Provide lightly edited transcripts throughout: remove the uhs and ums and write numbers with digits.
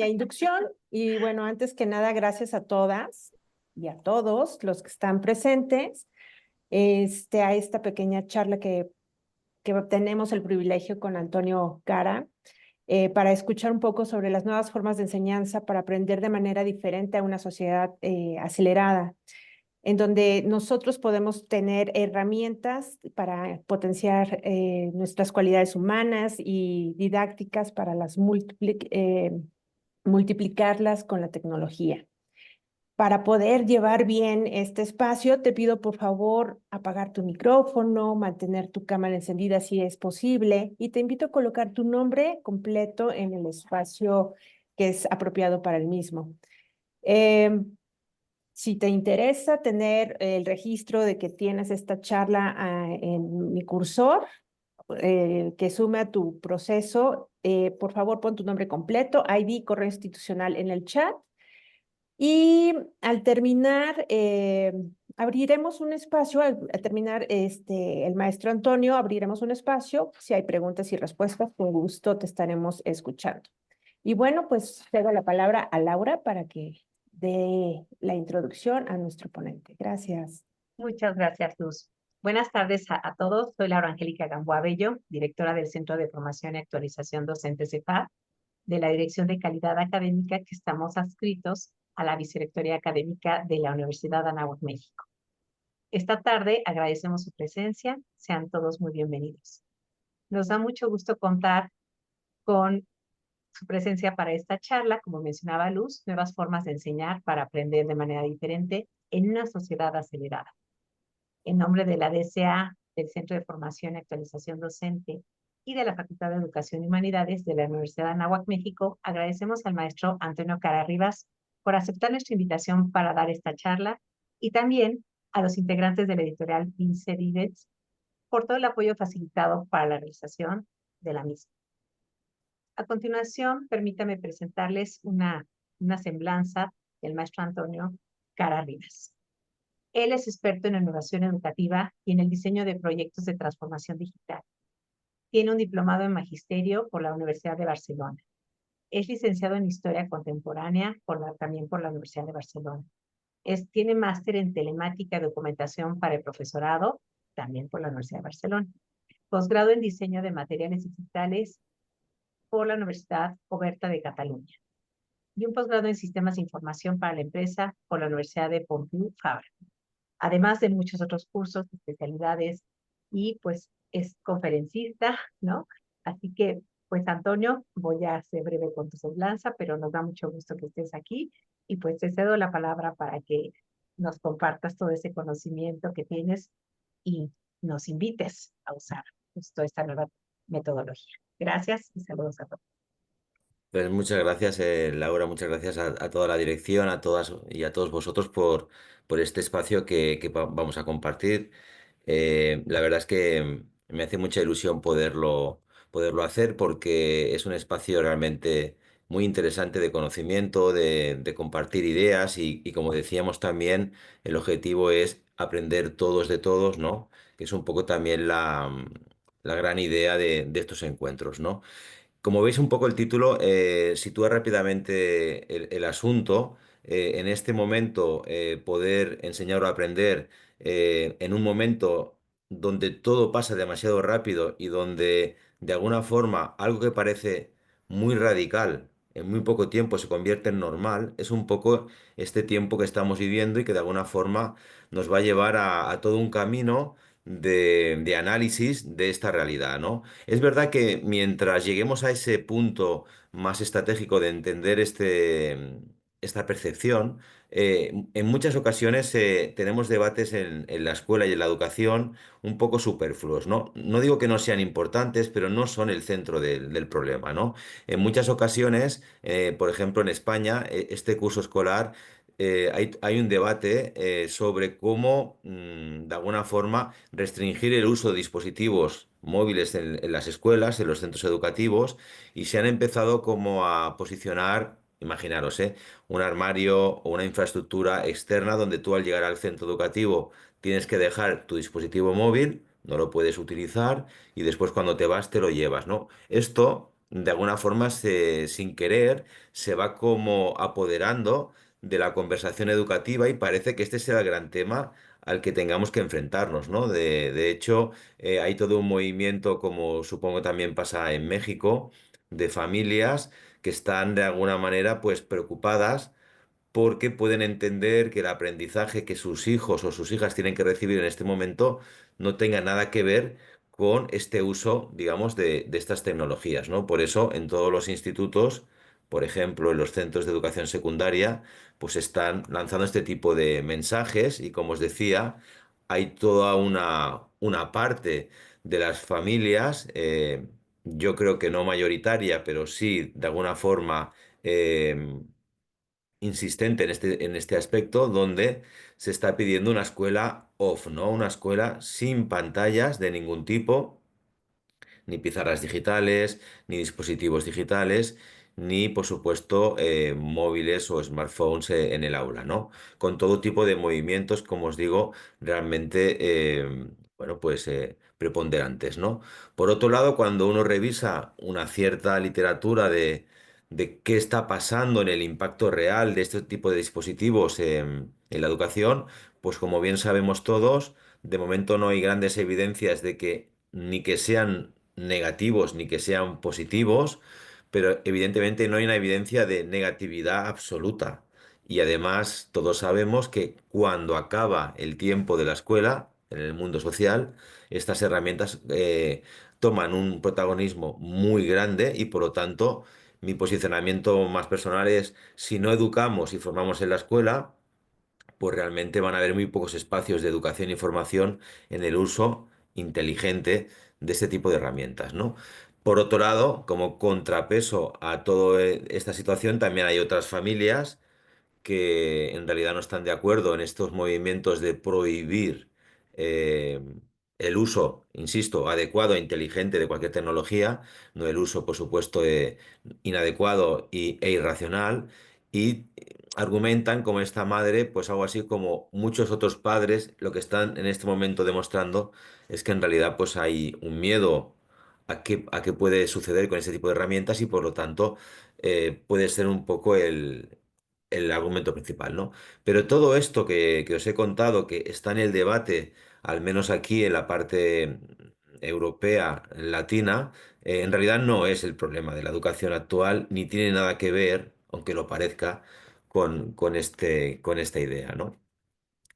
Inducción. Y bueno, antes que nada, gracias a todas y a todos los que están presentes a esta pequeña charla que tenemos el privilegio con Antonio Cara para escuchar un poco sobre las nuevas formas de enseñanza para aprender de manera diferente a una sociedad acelerada, en donde nosotros podemos tener herramientas para potenciar nuestras cualidades humanas y didácticas para las multiplicarlas con la tecnología. Para poder llevar bien este espacio, te pido por favor apagar tu micrófono, mantener tu cámara encendida si es posible y te invito a colocar tu nombre completo en el espacio que es apropiado para el mismo. Si te interesa tener el registro de que tienes esta charla en mi cursor, que sume a tu proceso, por favor pon tu nombre completo, ID, correo institucional en el chat. Y al terminar, abriremos un espacio, al terminar el maestro Antonio, abriremos un espacio. Si hay preguntas y respuestas, con gusto te estaremos escuchando. Y bueno, pues cedo la palabra a Laura para que dé la introducción a nuestro ponente. Gracias. Muchas gracias, Luz. Buenas tardes a todos. Soy Laura Angélica Gamboa Bello, directora del Centro de Formación y Actualización Docente CEPAD, de la Dirección de Calidad Académica, que estamos adscritos a la Vicerrectoría Académica de la Universidad de Anáhuac, México. Esta tarde agradecemos su presencia. Sean todos muy bienvenidos. Nos da mucho gusto contar con su presencia para esta charla, como mencionaba Luz, nuevas formas de enseñar para aprender de manera diferente en una sociedad acelerada. En nombre de la DCA, del Centro de Formación y Actualización Docente y de la Facultad de Educación y Humanidades de la Universidad de Anáhuac, México, agradecemos al maestro Antonio Cara Rivas por aceptar nuestra invitación para dar esta charla y también a los integrantes de la editorial Vince Vives por todo el apoyo facilitado para la realización de la misma. A continuación, permítame presentarles una semblanza del maestro Antonio Cara Rivas. Él es experto en innovación educativa y en el diseño de proyectos de transformación digital. Tiene un diplomado en magisterio por la Universidad de Barcelona. Es licenciado en Historia Contemporánea también por la Universidad de Barcelona. Tiene máster en Telemática y Documentación para el Profesorado, también por la Universidad de Barcelona. Posgrado en Diseño de Materiales Digitales por la Universidad Oberta de Cataluña. Y un posgrado en Sistemas de Información para la Empresa por la Universidad de Pompeu Fabra. Además de muchos otros cursos, especialidades, y pues es conferencista, ¿no? Así que, pues Antonio, voy a ser breve con tu semblanza, pero nos da mucho gusto que estés aquí, y pues te cedo la palabra para que nos compartas todo ese conocimiento que tienes y nos invites a usar justo esta nueva metodología. Gracias y saludos a todos. Pues muchas gracias, Laura, muchas gracias a toda la dirección, a todas y a todos vosotros por este espacio que vamos a compartir. La verdad es que me hace mucha ilusión poderlo hacer porque es un espacio realmente muy interesante de conocimiento, de compartir ideas y como decíamos también, el objetivo es aprender todos de todos, ¿no? Que es un poco también la gran idea de estos encuentros, ¿no? Como veis un poco el título, sitúa rápidamente el asunto. En este momento, poder enseñar o aprender en un momento donde todo pasa demasiado rápido y donde de alguna forma algo que parece muy radical en muy poco tiempo se convierte en normal, es un poco este tiempo que estamos viviendo y que de alguna forma nos va a llevar a todo un camino de análisis de esta realidad, ¿no? Es verdad que mientras lleguemos a ese punto más estratégico de entender esta percepción, en muchas ocasiones tenemos debates en la escuela y en la educación un poco superfluos, ¿no? No digo que no sean importantes, pero no son el centro del problema, ¿no? En muchas ocasiones, por ejemplo en España, este curso escolar hay un debate sobre cómo, de alguna forma, restringir el uso de dispositivos móviles en las escuelas, en los centros educativos, y se han empezado como a posicionar, imaginaros, un armario o una infraestructura externa donde tú al llegar al centro educativo tienes que dejar tu dispositivo móvil, no lo puedes utilizar y después cuando te vas te lo llevas, ¿no? Esto de alguna forma, sin querer, se va como apoderando de la conversación educativa y parece que este será el gran tema al que tengamos que enfrentarnos, ¿no? De hecho, hay todo un movimiento, como supongo también pasa en México, de familias que están de alguna manera pues preocupadas porque pueden entender que el aprendizaje que sus hijos o sus hijas tienen que recibir en este momento no tenga nada que ver con este uso, digamos, de estas tecnologías, ¿no? Por eso, en todos los institutos, por ejemplo, en los centros de educación secundaria, pues están lanzando este tipo de mensajes y, como os decía, hay toda una parte de las familias, yo creo que no mayoritaria, pero sí, de alguna forma, insistente en este aspecto, donde se está pidiendo una escuela off, ¿no? Una escuela sin pantallas de ningún tipo, ni pizarras digitales, ni dispositivos digitales, ni, por supuesto, móviles o smartphones en el aula, ¿no? Con todo tipo de movimientos, como os digo, realmente, bueno, pues preponderantes, ¿no? Por otro lado, cuando uno revisa una cierta literatura de qué está pasando en el impacto real de este tipo de dispositivos en la educación, pues como bien sabemos todos, de momento no hay grandes evidencias de que ni que sean negativos ni que sean positivos, pero evidentemente no hay una evidencia de negatividad absoluta. Y además todos sabemos que cuando acaba el tiempo de la escuela, en el mundo social, estas herramientas toman un protagonismo muy grande y por lo tanto mi posicionamiento más personal es si no educamos y formamos en la escuela, pues realmente van a haber muy pocos espacios de educación y formación en el uso inteligente de este tipo de herramientas, ¿no? Por otro lado, como contrapeso a toda esta situación, también hay otras familias que en realidad no están de acuerdo en estos movimientos de prohibir eh, el uso, insisto, adecuado e inteligente de cualquier tecnología, no el uso, por supuesto, inadecuado e irracional, y argumentan como esta madre, pues algo así como muchos otros padres, lo que están en este momento demostrando es que en realidad pues hay un miedo a qué puede suceder con este tipo de herramientas y por lo tanto puede ser un poco el argumento principal, ¿no? Pero todo esto que os he contado, que está en el debate, al menos aquí en la parte europea, latina, en realidad no es el problema de la educación actual, ni tiene nada que ver, aunque lo parezca, con esta idea, ¿no?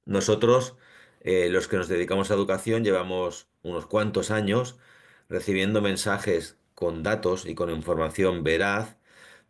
Nosotros, los que nos dedicamos a educación, llevamos unos cuantos años recibiendo mensajes con datos y con información veraz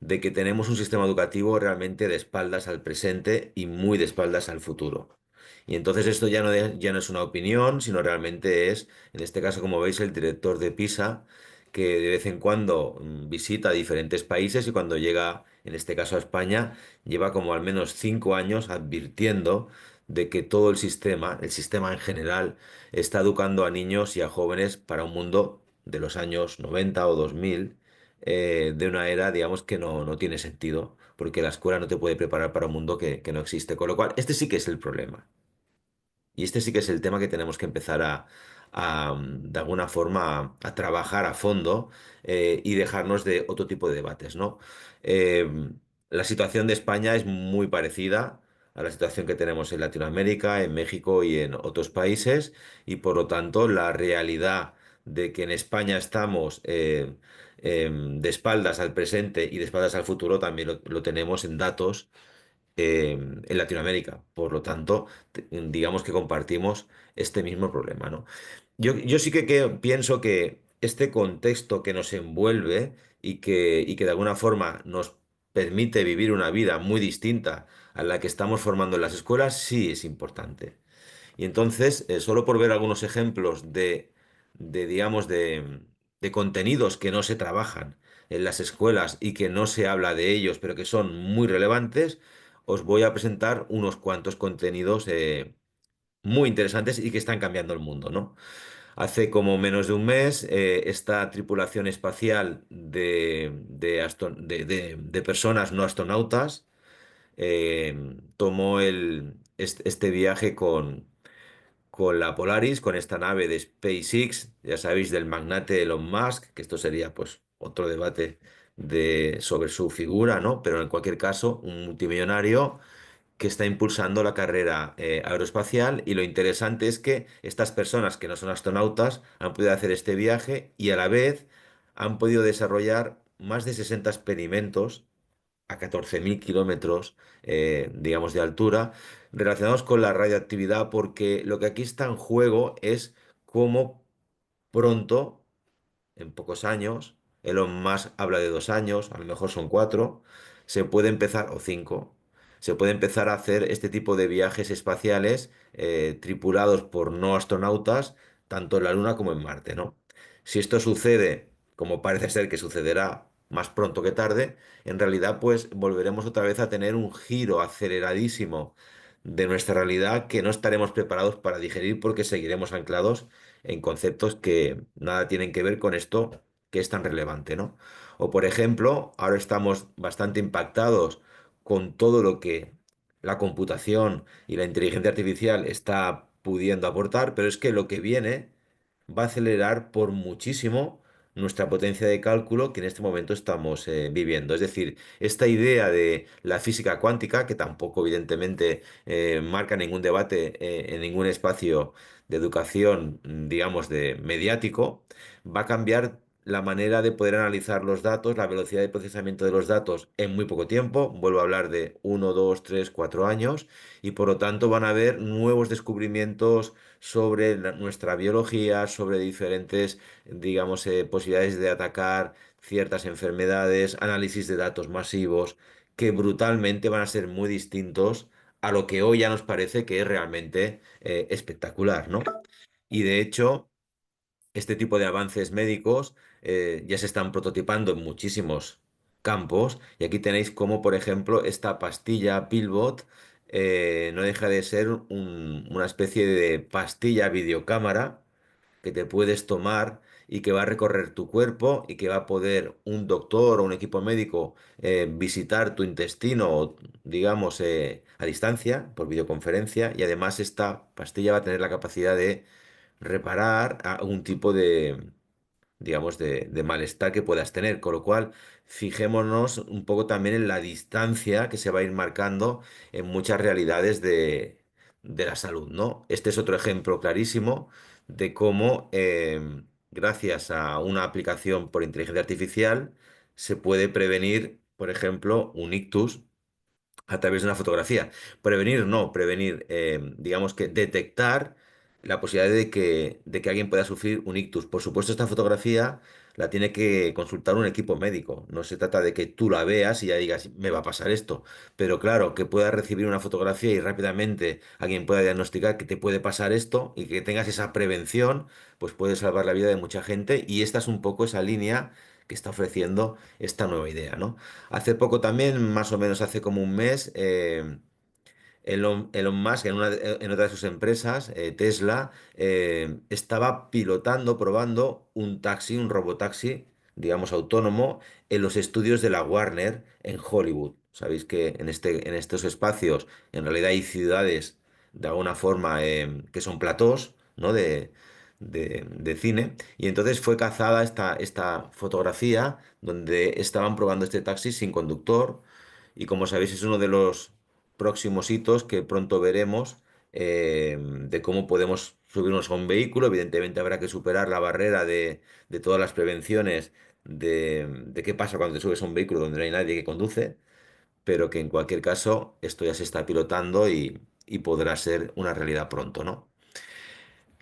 de que tenemos un sistema educativo realmente de espaldas al presente y muy de espaldas al futuro. Y entonces esto ya no es una opinión, sino realmente es, en este caso, como veis, el director de PISA, que de vez en cuando visita diferentes países y cuando llega, en este caso, a España, lleva como al menos 5 años advirtiendo de que todo el sistema en general, está educando a niños y a jóvenes para un mundo de los años 90 o 2000, de una era, digamos, que no tiene sentido, porque la escuela no te puede preparar para un mundo que no existe. Con lo cual, este sí que es el problema. Y este sí que es el tema que tenemos que empezar de alguna forma, a trabajar a fondo y dejarnos de otro tipo de debates, ¿no? Eh, la situación de España es muy parecida a la situación que tenemos en Latinoamérica, en México y en otros países, y por lo tanto la realidad de que en España estamos de espaldas al presente y de espaldas al futuro también lo tenemos en datos en Latinoamérica. Por lo tanto, digamos que compartimos este mismo problema, ¿no? Yo sí que pienso que este contexto que nos envuelve y que de alguna forma nos permite vivir una vida muy distinta a la que estamos formando en las escuelas, sí es importante. Y entonces, solo por ver algunos ejemplos digamos, de contenidos que no se trabajan en las escuelas y que no se habla de ellos, pero que son muy relevantes, os voy a presentar unos cuantos contenidos muy interesantes y que están cambiando el mundo, ¿no? Hace como menos de un mes, esta tripulación espacial de personas no astronautas tomó este viaje con la Polaris, con esta nave de SpaceX, ya sabéis, del magnate Elon Musk, que esto sería pues otro debate sobre su figura, ¿no? Pero en cualquier caso, un multimillonario que está impulsando la carrera aeroespacial y lo interesante es que estas personas que no son astronautas han podido hacer este viaje y a la vez han podido desarrollar más de 60 experimentos a 14.000 kilómetros, digamos, de altura, relacionados con la radioactividad, porque lo que aquí está en juego es cómo pronto en pocos años, Elon Musk habla de 2 años, a lo mejor son 4, se puede empezar, o 5, se puede empezar a hacer este tipo de viajes espaciales tripulados por no astronautas, tanto en la Luna como en Marte, ¿no? Si esto sucede, como parece ser que sucederá más pronto que tarde, en realidad pues volveremos otra vez a tener un giro aceleradísimo de nuestra realidad que no estaremos preparados para digerir porque seguiremos anclados en conceptos que nada tienen que ver con esto que es tan relevante, ¿no? O por ejemplo, ahora estamos bastante impactados con todo lo que la computación y la inteligencia artificial está pudiendo aportar, pero es que lo que viene va a acelerar por muchísimo nuestra potencia de cálculo que en este momento estamos viviendo. Es decir, esta idea de la física cuántica, que tampoco evidentemente marca ningún debate en ningún espacio de educación, digamos, de mediático, va a cambiar la manera de poder analizar los datos, la velocidad de procesamiento de los datos en muy poco tiempo. Vuelvo a hablar de 1, 2, 3, 4 años y por lo tanto van a haber nuevos descubrimientos sobre nuestra biología, sobre diferentes, digamos, posibilidades de atacar ciertas enfermedades, análisis de datos masivos, que brutalmente van a ser muy distintos a lo que hoy ya nos parece que es realmente espectacular, ¿no? Y de hecho, este tipo de avances médicos ya se están prototipando en muchísimos campos. Y aquí tenéis como, por ejemplo, esta pastilla Pillbot no deja de ser una especie de pastilla videocámara que te puedes tomar y que va a recorrer tu cuerpo y que va a poder un doctor o un equipo médico visitar tu intestino, digamos, a distancia, por videoconferencia. Y además esta pastilla va a tener la capacidad de reparar algún tipo de, digamos, de malestar que puedas tener. Con lo cual, fijémonos un poco también en la distancia que se va a ir marcando en muchas realidades de la salud, ¿no? Este es otro ejemplo clarísimo de cómo, gracias a una aplicación por inteligencia artificial, se puede prevenir, por ejemplo, un ictus a través de una fotografía. Prevenir, no, prevenir, digamos que detectar la posibilidad de que alguien pueda sufrir un ictus. Por supuesto, esta fotografía la tiene que consultar un equipo médico. No se trata de que tú la veas y ya digas, me va a pasar esto. Pero claro, que puedas recibir una fotografía y rápidamente alguien pueda diagnosticar que te puede pasar esto y que tengas esa prevención, pues puede salvar la vida de mucha gente. Y esta es un poco esa línea que está ofreciendo esta nueva idea, ¿no? Hace poco también, más o menos hace como un mes, Elon Musk en otra de sus empresas, Tesla, estaba pilotando, probando un taxi, un robotaxi, digamos, autónomo, en los estudios de la Warner en Hollywood. Sabéis que en estos espacios en realidad hay ciudades de alguna forma que son platós, ¿no? de cine. Y entonces fue cazada esta fotografía donde estaban probando este taxi sin conductor. Y como sabéis, es uno de los próximos hitos que pronto veremos de cómo podemos subirnos a un vehículo. Evidentemente habrá que superar la barrera de todas las prevenciones de qué pasa cuando te subes a un vehículo donde no hay nadie que conduce, pero que en cualquier caso esto ya se está pilotando y podrá ser una realidad pronto, ¿no?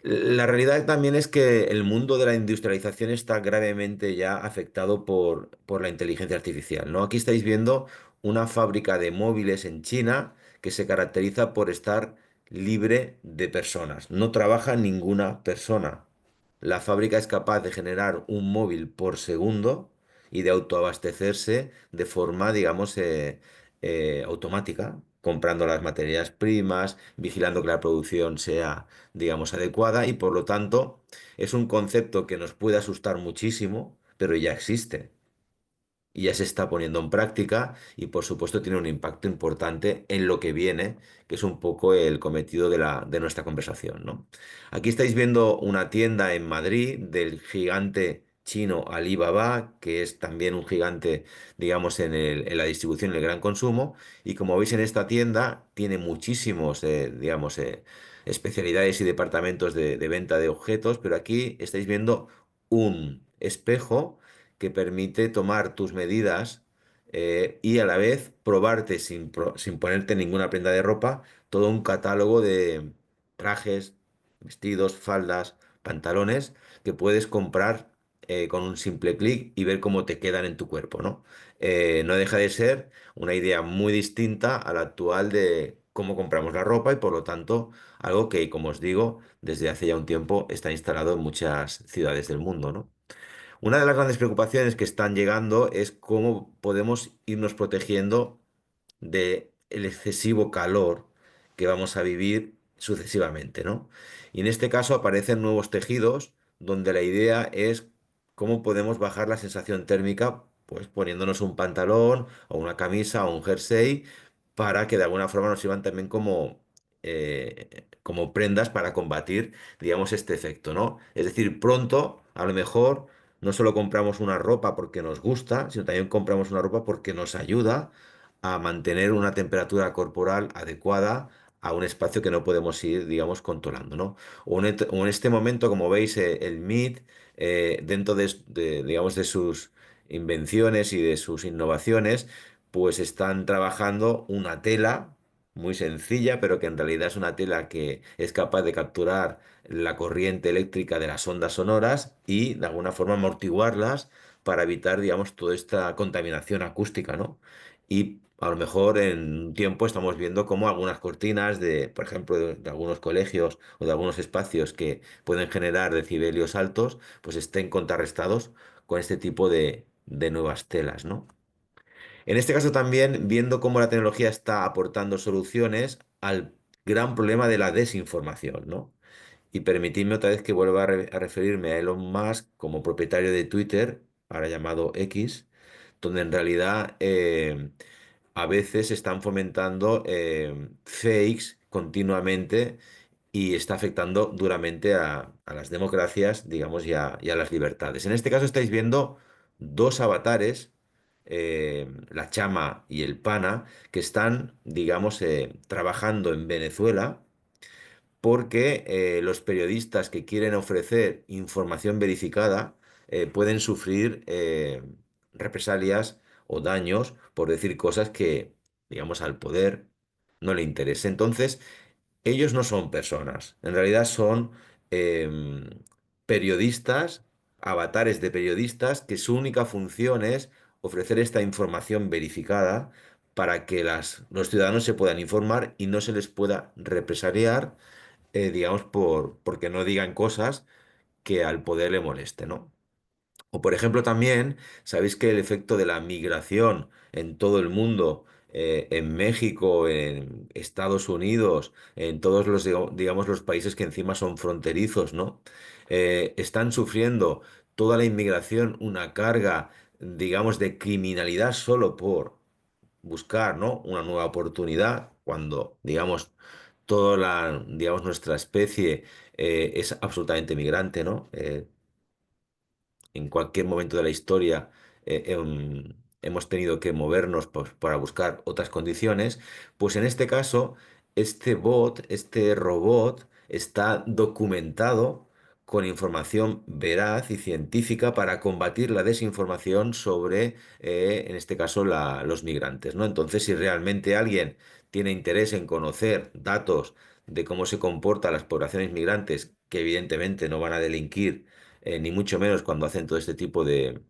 La realidad también es que el mundo de la industrialización está gravemente ya afectado por la inteligencia artificial, ¿no? Aquí estáis viendo una fábrica de móviles en China que se caracteriza por estar libre de personas. No trabaja ninguna persona. La fábrica es capaz de generar un móvil por segundo y de autoabastecerse de forma, digamos, automática, comprando las materias primas, vigilando que la producción sea, digamos, adecuada y por lo tanto es un concepto que nos puede asustar muchísimo, pero ya existe y ya se está poniendo en práctica y por supuesto tiene un impacto importante en lo que viene, que es un poco el cometido de nuestra conversación, ¿no? Aquí estáis viendo una tienda en Madrid del gigante chino Alibaba, que es también un gigante, digamos, en la distribución y el gran consumo. Y como veis en esta tienda, tiene muchísimos, digamos, especialidades y departamentos de venta de objetos, pero aquí estáis viendo un espejo que permite tomar tus medidas y a la vez probarte sin ponerte ninguna prenda de ropa, todo un catálogo de trajes, vestidos, faldas, pantalones que puedes comprar con un simple clic y ver cómo te quedan en tu cuerpo, ¿no? No deja de ser una idea muy distinta a la actual de cómo compramos la ropa y por lo tanto algo que, como os digo, desde hace ya un tiempo está instalado en muchas ciudades del mundo, ¿no? Una de las grandes preocupaciones que están llegando es cómo podemos irnos protegiendo de el excesivo calor que vamos a vivir sucesivamente, ¿no? Y en este caso aparecen nuevos tejidos donde la idea es cómo podemos bajar la sensación térmica, pues poniéndonos un pantalón o una camisa o un jersey para que de alguna forma nos sirvan también como prendas para combatir, digamos, este efecto, ¿no? Es decir, pronto, a lo mejor, no solo compramos una ropa porque nos gusta, sino también compramos una ropa porque nos ayuda a mantener una temperatura corporal adecuada a un espacio que no podemos ir, digamos, controlando, ¿no? O en este momento, como veis, el MIT, dentro digamos, de sus invenciones y de sus innovaciones, pues están trabajando una tela muy sencilla, pero que en realidad es una tela que es capaz de capturar la corriente eléctrica de las ondas sonoras y de alguna forma amortiguarlas para evitar, digamos, toda esta contaminación acústica, ¿no? Y a lo mejor en un tiempo estamos viendo cómo algunas cortinas de, por ejemplo, de algunos colegios o de algunos espacios que pueden generar decibelios altos, pues estén contrarrestados con este tipo de nuevas telas, ¿no? En este caso también viendo cómo la tecnología está aportando soluciones al gran problema de la desinformación, ¿no? Y permitidme otra vez que vuelva a referirme a Elon Musk como propietario de Twitter, ahora llamado X, donde en realidad a veces están fomentando fakes continuamente y está afectando duramente a las democracias, digamos, y a las libertades. En este caso estáis viendo dos avatares, la Chama y el Pana, que están, digamos, trabajando en Venezuela porque los periodistas que quieren ofrecer información verificada pueden sufrir represalias o daños por decir cosas que, digamos, al poder no le interesa. Entonces, ellos no son personas, en realidad son em, periodistas, avatares de periodistas, que su única función es ofrecer esta información verificada para que los ciudadanos se puedan informar y no se les pueda represaliar, digamos, porque no digan cosas que al poder le moleste, ¿no? O por ejemplo también, sabéis que el efecto de la migración en todo el mundo, en México, en Estados Unidos, en todos los, digamos, los países que encima son fronterizos, ¿no? Están sufriendo toda la inmigración una carga, digamos, de criminalidad solo por buscar, ¿no? Una nueva oportunidad, cuando, digamos, digamos, nuestra especie es absolutamente migrante, ¿no? En cualquier momento de la historia hemos tenido que movernos pues, para buscar otras condiciones, pues en este caso, este robot, está documentado con información veraz y científica para combatir la desinformación sobre, en este caso, los migrantes, ¿no? Entonces, si realmente alguien tiene interés en conocer datos de cómo se comportan las poblaciones migrantes, que evidentemente no van a delinquir ni mucho menos cuando hacen todo este tipo de,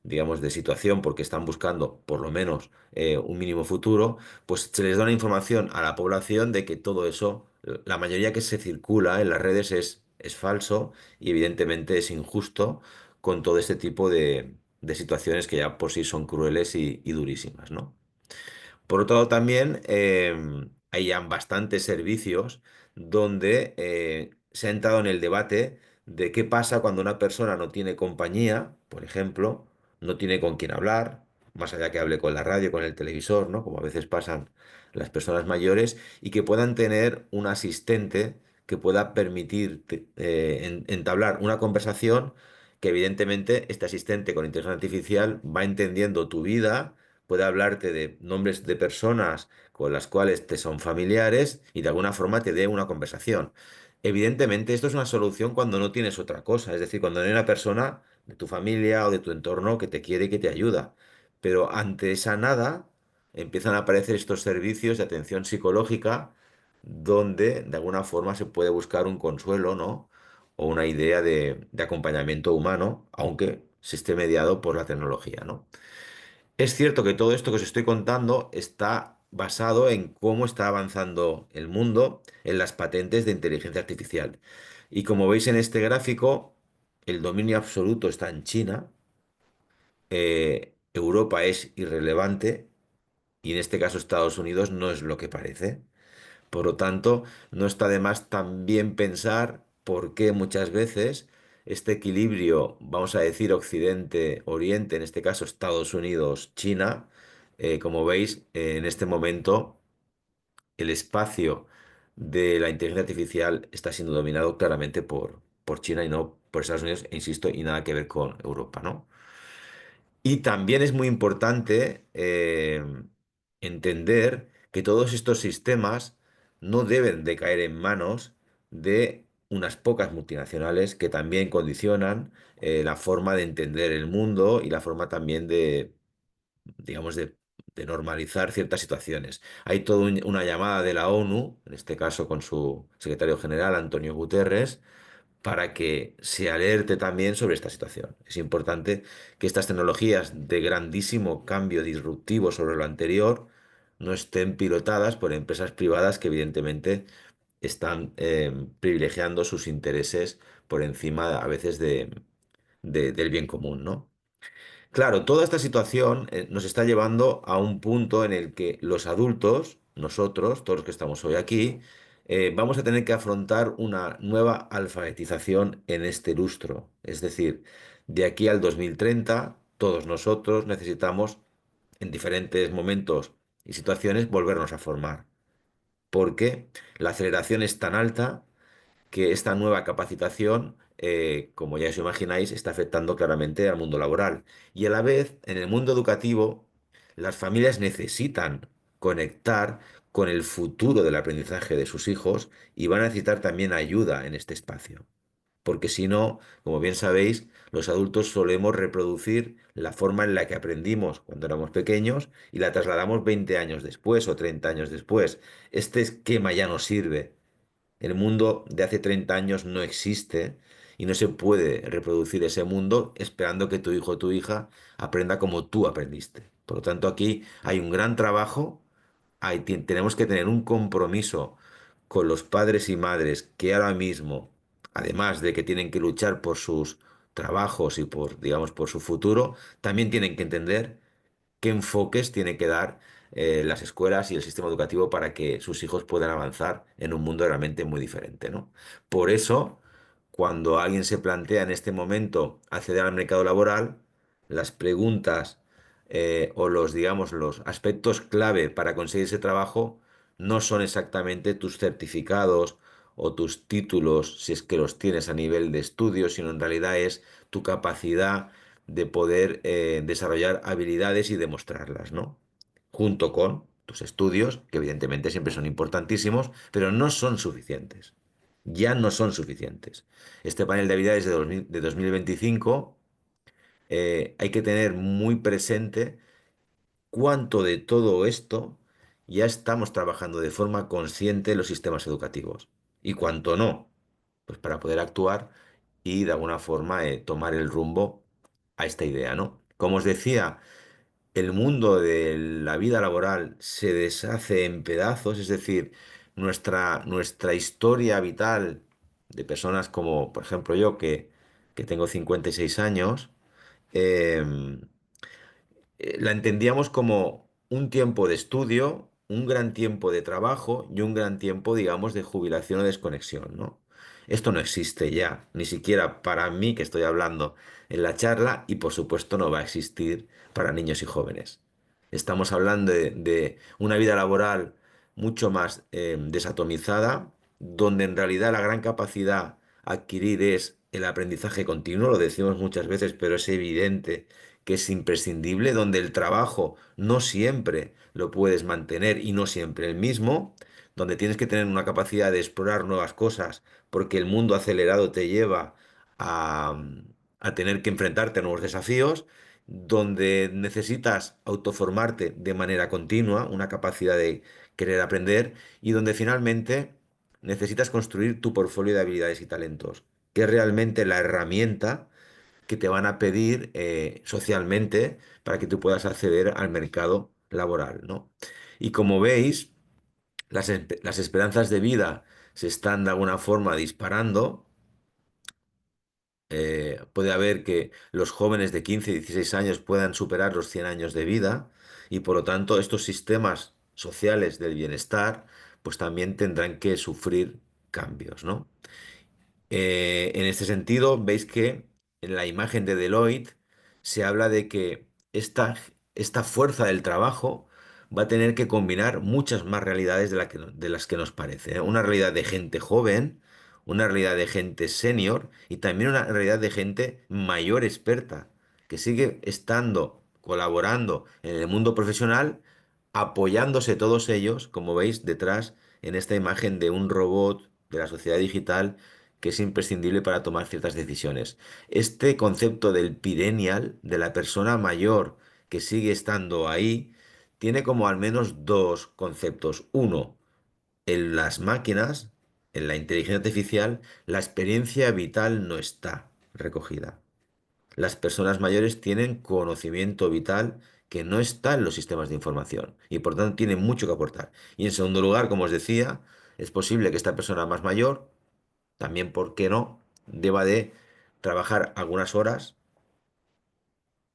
digamos, de situación, porque están buscando por lo menos un mínimo futuro, pues se les da una información a la población de que todo eso, la mayoría que se circula en las redes es falso y evidentemente es injusto con todo este tipo de situaciones que ya por sí son crueles y durísimas, ¿no? Por otro lado, también hay ya bastantes servicios donde se ha entrado en el debate de qué pasa cuando una persona no tiene compañía, por ejemplo, no tiene con quién hablar, más allá que hable con la radio, con el televisor, ¿no? Como a veces pasan las personas mayores, y que puedan tener un asistente que pueda permitir entablar una conversación que evidentemente este asistente con inteligencia artificial va entendiendo tu vida, puede hablarte de nombres de personas con las cuales te son familiares y de alguna forma te dé una conversación. Evidentemente, esto es una solución cuando no tienes otra cosa, es decir, cuando no hay una persona de tu familia o de tu entorno que te quiere y que te ayuda. Pero ante esa nada empiezan a aparecer estos servicios de atención psicológica donde de alguna forma se puede buscar un consuelo, ¿no? O una idea de acompañamiento humano, aunque se esté mediado por la tecnología, ¿no? Es cierto que todo esto que os estoy contando está basado en cómo está avanzando el mundo en las patentes de inteligencia artificial. Y como veis en este gráfico, el dominio absoluto está en China, Europa es irrelevante y en este caso Estados Unidos no es lo que parece. Por lo tanto, no está de más también pensar por qué muchas veces este equilibrio, vamos a decir Occidente-Oriente, en este caso Estados Unidos-China, como veis, en este momento el espacio de la inteligencia artificial está siendo dominado claramente por China y no por Estados Unidos, e insisto, y nada que ver con Europa, ¿no? Y también es muy importante entender que todos estos sistemas no deben de caer en manos de unas pocas multinacionales que también condicionan la forma de entender el mundo y la forma también de, digamos, de normalizar ciertas situaciones. Hay toda una llamada de la ONU, en este caso con su secretario general, Antonio Guterres, para que se alerte también sobre esta situación. Es importante que estas tecnologías de grandísimo cambio disruptivo sobre lo anterior no estén pilotadas por empresas privadas que evidentemente están privilegiando sus intereses por encima a veces del bien común, ¿no? Claro, toda esta situación nos está llevando a un punto en el que los adultos, nosotros, todos los que estamos hoy aquí, vamos a tener que afrontar una nueva alfabetización en este lustro. Es decir, de aquí al 2030, todos nosotros necesitamos, en diferentes momentos y situaciones, volvernos a formar. Porque la aceleración es tan alta que esta nueva capacitación, como ya os imagináis, está afectando claramente al mundo laboral. Y a la vez, en el mundo educativo, las familias necesitan conectar con el futuro del aprendizaje de sus hijos y van a necesitar también ayuda en este espacio. Porque si no, como bien sabéis, los adultos solemos reproducir la forma en la que aprendimos cuando éramos pequeños y la trasladamos 20 años después o 30 años después. Este esquema ya no sirve. El mundo de hace 30 años no existe y no se puede reproducir ese mundo esperando que tu hijo o tu hija aprenda como tú aprendiste. Por lo tanto, aquí hay un gran trabajo, tenemos que tener un compromiso con los padres y madres que ahora mismo, además de que tienen que luchar por sus trabajos y por, digamos, por su futuro, también tienen que entender qué enfoques tiene que dar las escuelas y el sistema educativo para que sus hijos puedan avanzar en un mundo realmente muy diferente, ¿no? Por eso, cuando alguien se plantea en este momento acceder al mercado laboral, las preguntas o los, digamos, los aspectos clave para conseguir ese trabajo no son exactamente tus certificados o tus títulos, si es que los tienes a nivel de estudio, sino en realidad es tu capacidad de poder desarrollar habilidades y demostrarlas, ¿no? Junto con tus estudios, que evidentemente siempre son importantísimos, pero no son suficientes. Ya no son suficientes. Este panel de habilidades de 2025 hay que tener muy presente cuánto de todo esto ya estamos trabajando de forma consciente en los sistemas educativos y cuánto no, pues para poder actuar y de alguna forma tomar el rumbo a esta idea, ¿no? Como os decía, el mundo de la vida laboral se deshace en pedazos, es decir, nuestra historia vital de personas como, por ejemplo, yo, que tengo 56 años, em, la entendíamos como un tiempo de estudio, un gran tiempo de trabajo y un gran tiempo, digamos, de jubilación o desconexión, ¿no? Esto no existe ya, ni siquiera para mí que estoy hablando en la charla y por supuesto no va a existir para niños y jóvenes. Estamos hablando de una vida laboral mucho más desatomizada, donde en realidad la gran capacidad a adquirir es el aprendizaje continuo, lo decimos muchas veces, pero es evidente que es imprescindible, donde el trabajo no siempre lo puedes mantener y no siempre el mismo, donde tienes que tener una capacidad de explorar nuevas cosas, porque el mundo acelerado te lleva a, a tener que enfrentarte a nuevos desafíos, donde necesitas autoformarte de manera continua, una capacidad de querer aprender, y donde finalmente necesitas construir tu portfolio de habilidades y talentos, que es realmente la herramienta que te van a pedir socialmente para que tú puedas acceder al mercado laboral, ¿no? Y como veis, las esperanzas de vida se están de alguna forma disparando. Puede haber que los jóvenes de 15 y 16 años puedan superar los 100 años de vida y por lo tanto estos sistemas sociales del bienestar pues también tendrán que sufrir cambios, ¿no? En este sentido, veis que en la imagen de Deloitte se habla de que esta fuerza del trabajo va a tener que combinar muchas más realidades de las que nos parece, ¿eh? Una realidad de gente joven, una realidad de gente senior y también una realidad de gente mayor experta, que sigue estando, colaborando en el mundo profesional, apoyándose todos ellos, como veis detrás en esta imagen de un robot de la sociedad digital que es imprescindible para tomar ciertas decisiones. Este concepto del perennial, de la persona mayor que sigue estando ahí, tiene como al menos dos conceptos. Uno, en las máquinas, en la inteligencia artificial, la experiencia vital no está recogida. Las personas mayores tienen conocimiento vital que no está en los sistemas de información y por tanto tienen mucho que aportar. Y en segundo lugar, como os decía, es posible que esta persona más mayor también, ¿por qué no?, deba de trabajar algunas horas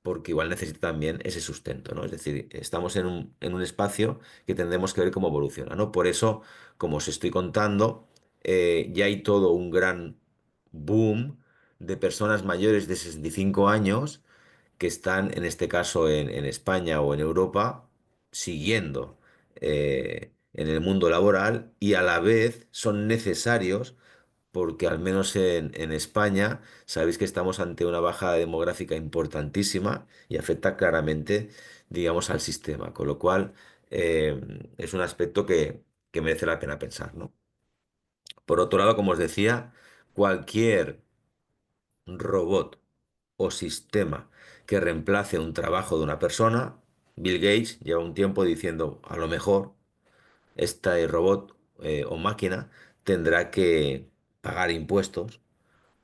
porque igual necesita también ese sustento, ¿no? Es decir, estamos en un espacio que tendremos que ver cómo evoluciona, ¿no? Por eso, como os estoy contando, ya hay todo un gran boom de personas mayores de 65 años que están, en este caso, en España o en Europa, siguiendo en el mundo laboral y a la vez son necesarios porque al menos en España sabéis que estamos ante una bajada demográfica importantísima y afecta claramente, digamos, al sistema, con lo cual eh, es un aspecto que merece la pena pensar, ¿no? Por otro lado, como os decía, cualquier robot o sistema que reemplace un trabajo de una persona, Bill Gates lleva un tiempo diciendo, a lo mejor este robot o máquina tendrá que pagar impuestos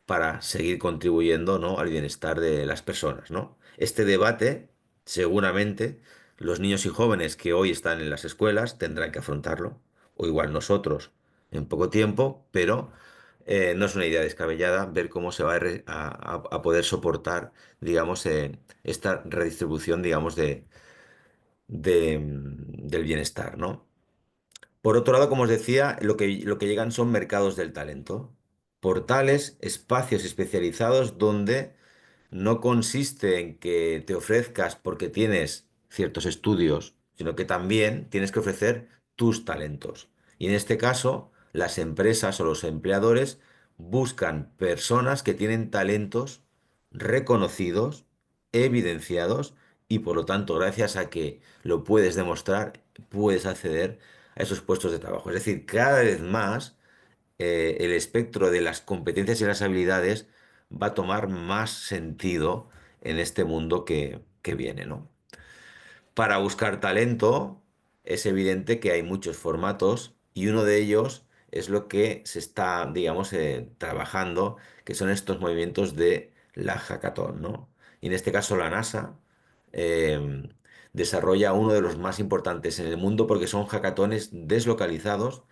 para seguir contribuyendo, ¿no?, al bienestar de las personas, ¿no? Este debate, seguramente, los niños y jóvenes que hoy están en las escuelas tendrán que afrontarlo, o igual nosotros en poco tiempo, pero no es una idea descabellada ver cómo se va a poder soportar, digamos, esta redistribución, digamos, del bienestar, ¿no? Por otro lado, como os decía, lo que llegan son mercados del talento, portales, espacios especializados donde no consiste en que te ofrezcas porque tienes ciertos estudios, sino que también tienes que ofrecer tus talentos. Y en este caso, las empresas o los empleadores buscan personas que tienen talentos reconocidos, evidenciados, y por lo tanto, gracias a que lo puedes demostrar, puedes acceder a esos puestos de trabajo. Es decir, cada vez más el espectro de las competencias y las habilidades va a tomar más sentido en este mundo que viene, ¿no? Para buscar talento es evidente que hay muchos formatos y uno de ellos es lo que se está, digamos, trabajando, que son estos movimientos de la hackathon, ¿no? Y en este caso la NASA eh, desarrolla uno de los más importantes en el mundo porque son hackatones deslocalizados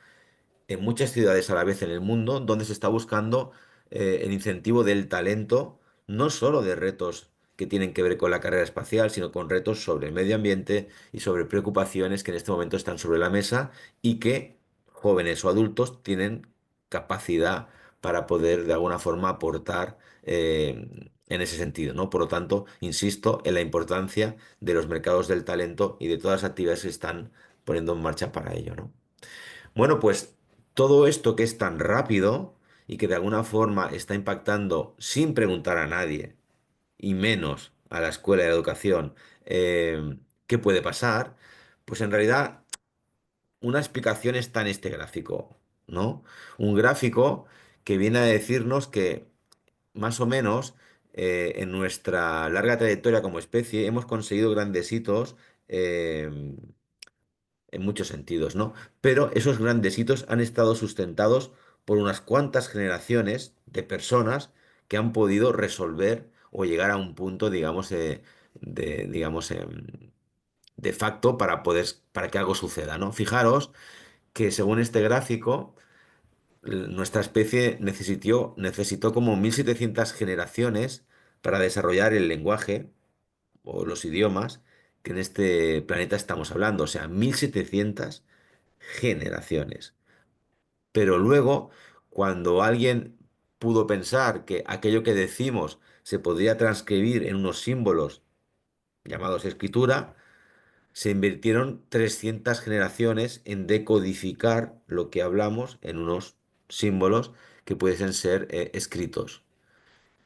en muchas ciudades a la vez en el mundo, donde se está buscando el incentivo del talento, no solo de retos que tienen que ver con la carrera espacial, sino con retos sobre el medio ambiente y sobre preocupaciones que en este momento están sobre la mesa y que jóvenes o adultos tienen capacidad para poder de alguna forma aportar en ese sentido, ¿no? Por lo tanto, insisto en la importancia de los mercados del talento y de todas las actividades que se están poniendo en marcha para ello, ¿no? Bueno, pues todo esto que es tan rápido y que de alguna forma está impactando sin preguntar a nadie, y menos a la escuela y a la educación, qué puede pasar, pues en realidad una explicación está en este gráfico, ¿no? Un gráfico que viene a decirnos que más o menos en nuestra larga trayectoria como especie hemos conseguido grandes hitos en muchos sentidos, ¿no? Pero esos grandes hitos han estado sustentados por unas cuantas generaciones de personas que han podido resolver o llegar a un punto, digamos, digamos, de facto para que algo suceda, ¿no? Fijaros que según este gráfico, nuestra especie necesitó como 1700 generaciones para desarrollar el lenguaje o los idiomas que en este planeta estamos hablando, o sea, 1700 generaciones. Pero luego, cuando alguien pudo pensar que aquello que decimos se podría transcribir en unos símbolos llamados escritura, se invirtieron 300 generaciones en decodificar lo que hablamos en unos símbolos que pudiesen ser escritos.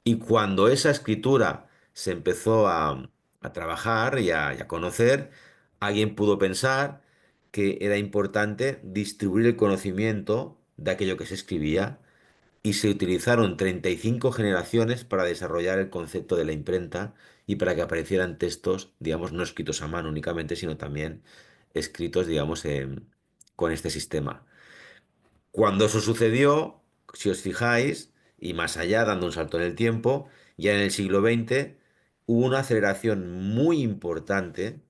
Y cuando esa escritura se empezó a trabajar y a conocer, alguien pudo pensar que era importante distribuir el conocimiento de aquello que se escribía y se utilizaron 35 generaciones para desarrollar el concepto de la imprenta y para que aparecieran textos, digamos, no escritos a mano únicamente, sino también escritos, digamos, con este sistema. Cuando eso sucedió, si os fijáis, y más allá, dando un salto en el tiempo, ya en el siglo XX hubo una aceleración muy importante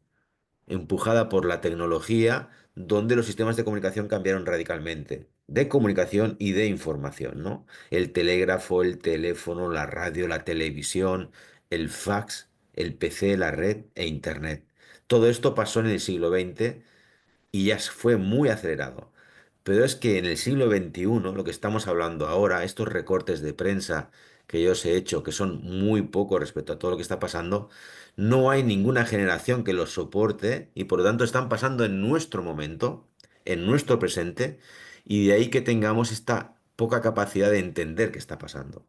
empujada por la tecnología, donde los sistemas de comunicación cambiaron radicalmente, de comunicación y de información, ¿no? El telégrafo, el teléfono, la radio, la televisión, el fax, el PC, la red e Internet. Todo esto pasó en el siglo XX y ya fue muy acelerado. Pero es que en el siglo XXI, lo que estamos hablando ahora, estos recortes de prensa que yo os he hecho, que son muy pocos respecto a todo lo que está pasando, no hay ninguna generación que los soporte y por lo tanto están pasando en nuestro momento, en nuestro presente, y de ahí que tengamos esta poca capacidad de entender qué está pasando,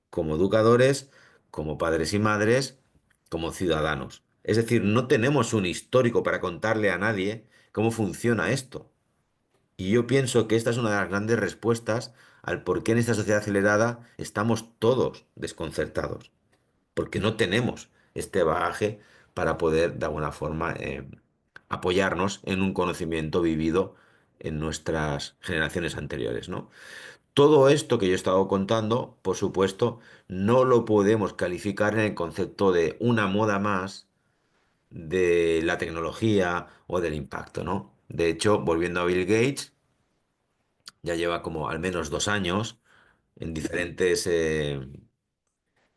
como educadores, como padres y madres, como ciudadanos. Es decir, no tenemos un histórico para contarle a nadie cómo funciona esto. Y yo pienso que esta es una de las grandes respuestas al por qué en esta sociedad acelerada estamos todos desconcertados, porque no tenemos este bagaje para poder, de alguna forma, apoyarnos en un conocimiento vivido en nuestras generaciones anteriores, ¿no? Todo esto que yo he estado contando, por supuesto, no lo podemos calificar en el concepto de una moda más de la tecnología o del impacto, ¿no? De hecho, volviendo a Bill Gates, ya lleva como al menos 2 años en diferentes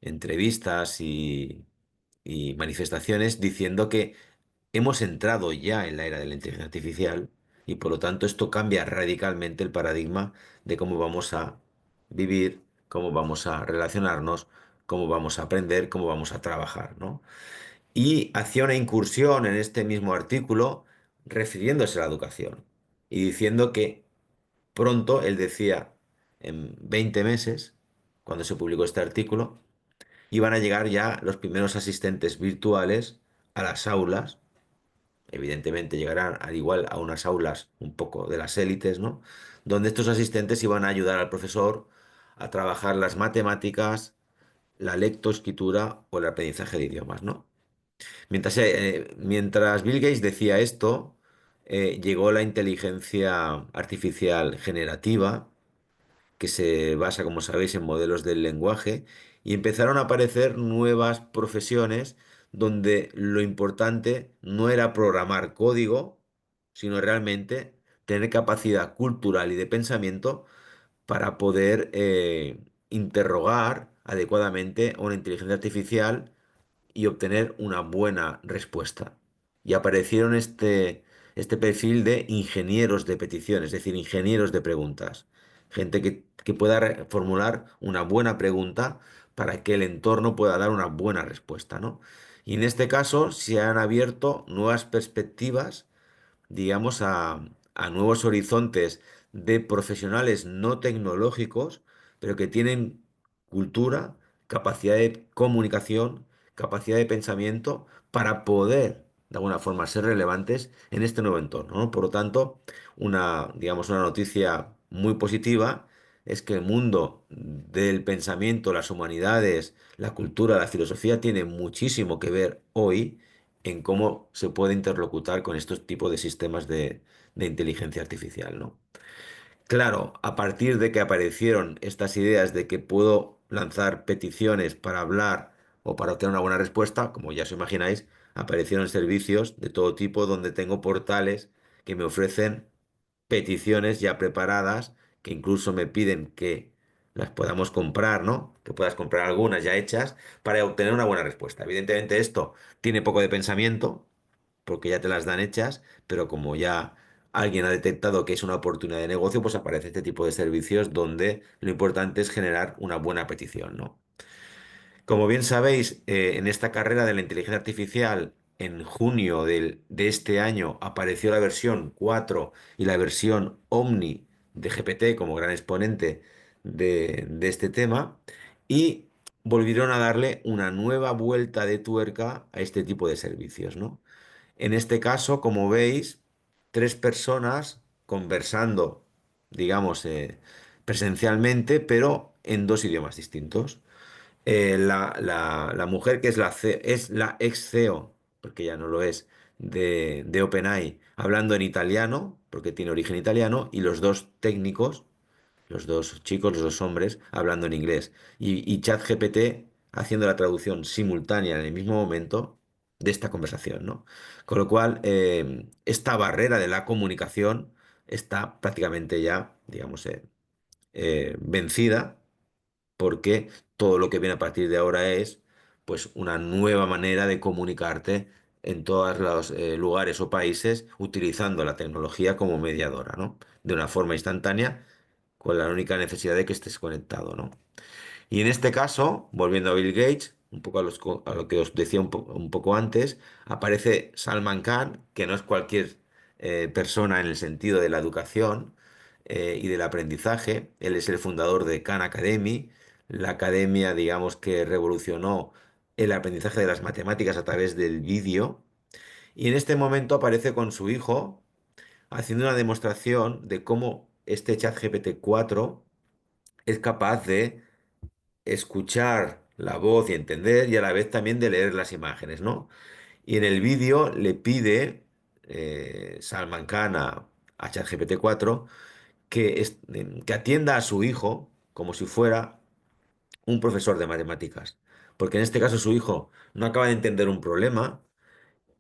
entrevistas y manifestaciones diciendo que hemos entrado ya en la era de la inteligencia artificial y por lo tanto esto cambia radicalmente el paradigma de cómo vamos a vivir, cómo vamos a relacionarnos, cómo vamos a aprender, cómo vamos a trabajar, ¿no? Y hacía una incursión en este mismo artículo refiriéndose a la educación y diciendo que pronto, él decía, en 20 meses, cuando se publicó este artículo, iban a llegar ya los primeros asistentes virtuales a las aulas. Evidentemente llegarán al igual a unas aulas un poco de las élites, ¿no? Donde estos asistentes iban a ayudar al profesor a trabajar las matemáticas, la lectoescritura o el aprendizaje de idiomas, ¿no? Mientras Bill Gates decía esto, llegó la inteligencia artificial generativa, que se basa, como sabéis, en modelos del lenguaje, y empezaron a aparecer nuevas profesiones donde lo importante no era programar código, sino realmente tener capacidad cultural y de pensamiento para poder interrogar adecuadamente a una inteligencia artificial y obtener una buena respuesta. Y aparecieron este perfil de ingenieros de peticiones, es decir, ingenieros de preguntas. Gente que pueda formular una buena pregunta para que el entorno pueda dar una buena respuesta, ¿no? Y en este caso se han abierto nuevas perspectivas, digamos, a nuevos horizontes de profesionales no tecnológicos, pero que tienen cultura, capacidad de comunicación, capacidad de pensamiento para poder, de alguna forma, ser relevantes en este nuevo entorno, ¿no? Por lo tanto, digamos, una noticia muy positiva es que el mundo del pensamiento, las humanidades, la cultura, la filosofía tiene muchísimo que ver hoy en cómo se puede interlocutar con estos tipos de sistemas de inteligencia artificial, ¿no? Claro, a partir de que aparecieron estas ideas de que puedo lanzar peticiones para hablar o para obtener una buena respuesta, como ya os imagináis, aparecieron servicios de todo tipo donde tengo portales que me ofrecen peticiones ya preparadas, que incluso me piden que las podamos comprar, ¿no? Que puedas comprar algunas ya hechas para obtener una buena respuesta. Evidentemente esto tiene poco de pensamiento, porque ya te las dan hechas, pero como ya alguien ha detectado que es una oportunidad de negocio, pues aparece este tipo de servicios donde lo importante es generar una buena petición, ¿no? Como bien sabéis, en esta carrera de la inteligencia artificial, en junio de este año apareció la versión 4 y la versión Omni de GPT como gran exponente de este tema, y volvieron a darle una nueva vuelta de tuerca a este tipo de servicios, ¿no? En este caso, como veis, tres personas conversando, digamos, presencialmente, pero en dos idiomas distintos. La mujer que es es la ex CEO, porque ya no lo es, de OpenAI, hablando en italiano, porque tiene origen italiano, y los dos técnicos, los dos chicos, los dos hombres, hablando en inglés. Y ChatGPT haciendo la traducción simultánea en el mismo momento de esta conversación, ¿no? Con lo cual, esta barrera de la comunicación está prácticamente ya, digamos, vencida porque todo lo que viene a partir de ahora es pues una nueva manera de comunicarte en todos los lugares o países utilizando la tecnología como mediadora, ¿no? De una forma instantánea, con la única necesidad de que estés conectado, ¿no? Y en este caso, volviendo a Bill Gates, un poco a lo que os decía un poco antes, aparece Salman Khan, que no es cualquier persona en el sentido de la educación y del aprendizaje. Él es el fundador de Khan Academy, la academia, digamos, que revolucionó el aprendizaje de las matemáticas a través del vídeo. Y en este momento aparece con su hijo haciendo una demostración de cómo este ChatGPT 4 es capaz de escuchar la voz y entender y a la vez también de leer las imágenes, ¿no? Y en el vídeo le pide Salman Khan a ChatGPT 4 que atienda a su hijo como si fuera un profesor de matemáticas. Porque en este caso su hijo no acaba de entender un problema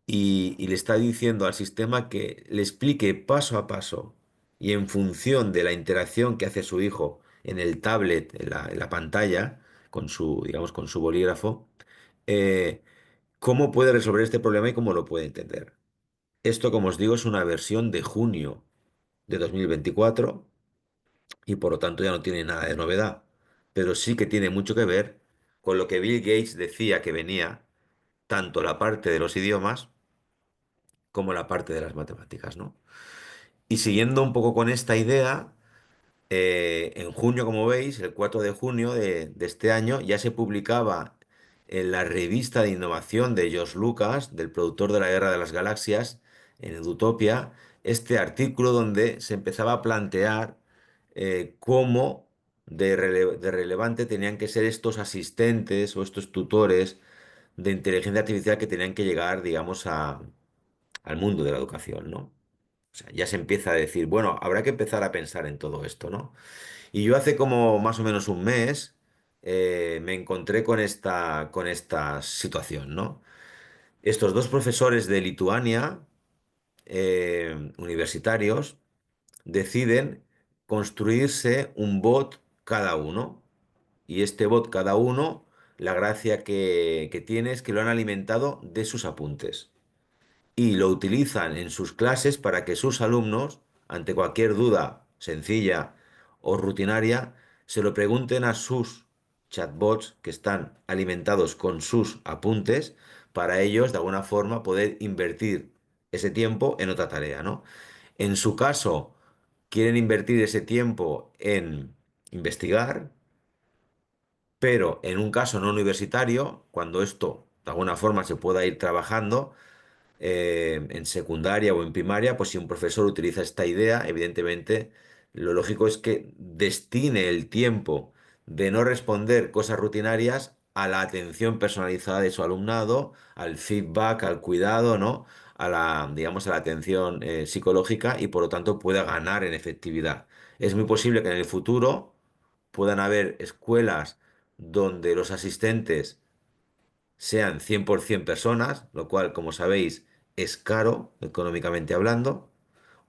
y le está diciendo al sistema que le explique paso a paso y en función de la interacción que hace su hijo en el tablet, en la pantalla, con su, digamos, con su bolígrafo, eh, cómo puede resolver este problema y cómo lo puede entender. Esto, como os digo, es una versión de junio de 2024 y por lo tanto ya no tiene nada de novedad, pero sí que tiene mucho que ver con lo que Bill Gates decía que venía, tanto la parte de los idiomas, como la parte de las matemáticas, ¿no? Y siguiendo un poco con esta idea, en junio, como veis, el 4 de junio de este año, ya se publicaba en la revista de innovación de George Lucas, del productor de la Guerra de las Galaxias, en Edutopia, este artículo donde se empezaba a plantear cómo de relevante tenían que ser estos asistentes o estos tutores de inteligencia artificial que tenían que llegar, digamos, al mundo de la educación, ¿no? O sea, ya se empieza a decir, bueno, habrá que empezar a pensar en todo esto, ¿no? Y yo hace como más o menos un mes me encontré con esta situación, ¿no? Estos dos profesores de Lituania, universitarios, deciden construirse un bot cada uno. Y este bot cada uno, la gracia que tiene es que lo han alimentado de sus apuntes y lo utilizan en sus clases para que sus alumnos, ante cualquier duda sencilla o rutinaria, se lo pregunten a sus chatbots que están alimentados con sus apuntes para ellos, de alguna forma, poder invertir ese tiempo en otra tarea, ¿no? En su caso, quieren invertir ese tiempo en investigar, pero en un caso no universitario, cuando esto de alguna forma se pueda ir trabajando, en secundaria o en primaria, pues si un profesor utiliza esta idea, evidentemente lo lógico es que destine el tiempo de no responder cosas rutinarias a la atención personalizada de su alumnado, al feedback, al cuidado, ¿no? A la, digamos, a la atención psicológica y por lo tanto pueda ganar en efectividad. Es muy posible que en el futuro puedan haber escuelas donde los asistentes sean 100% personas, lo cual, como sabéis, es caro económicamente hablando,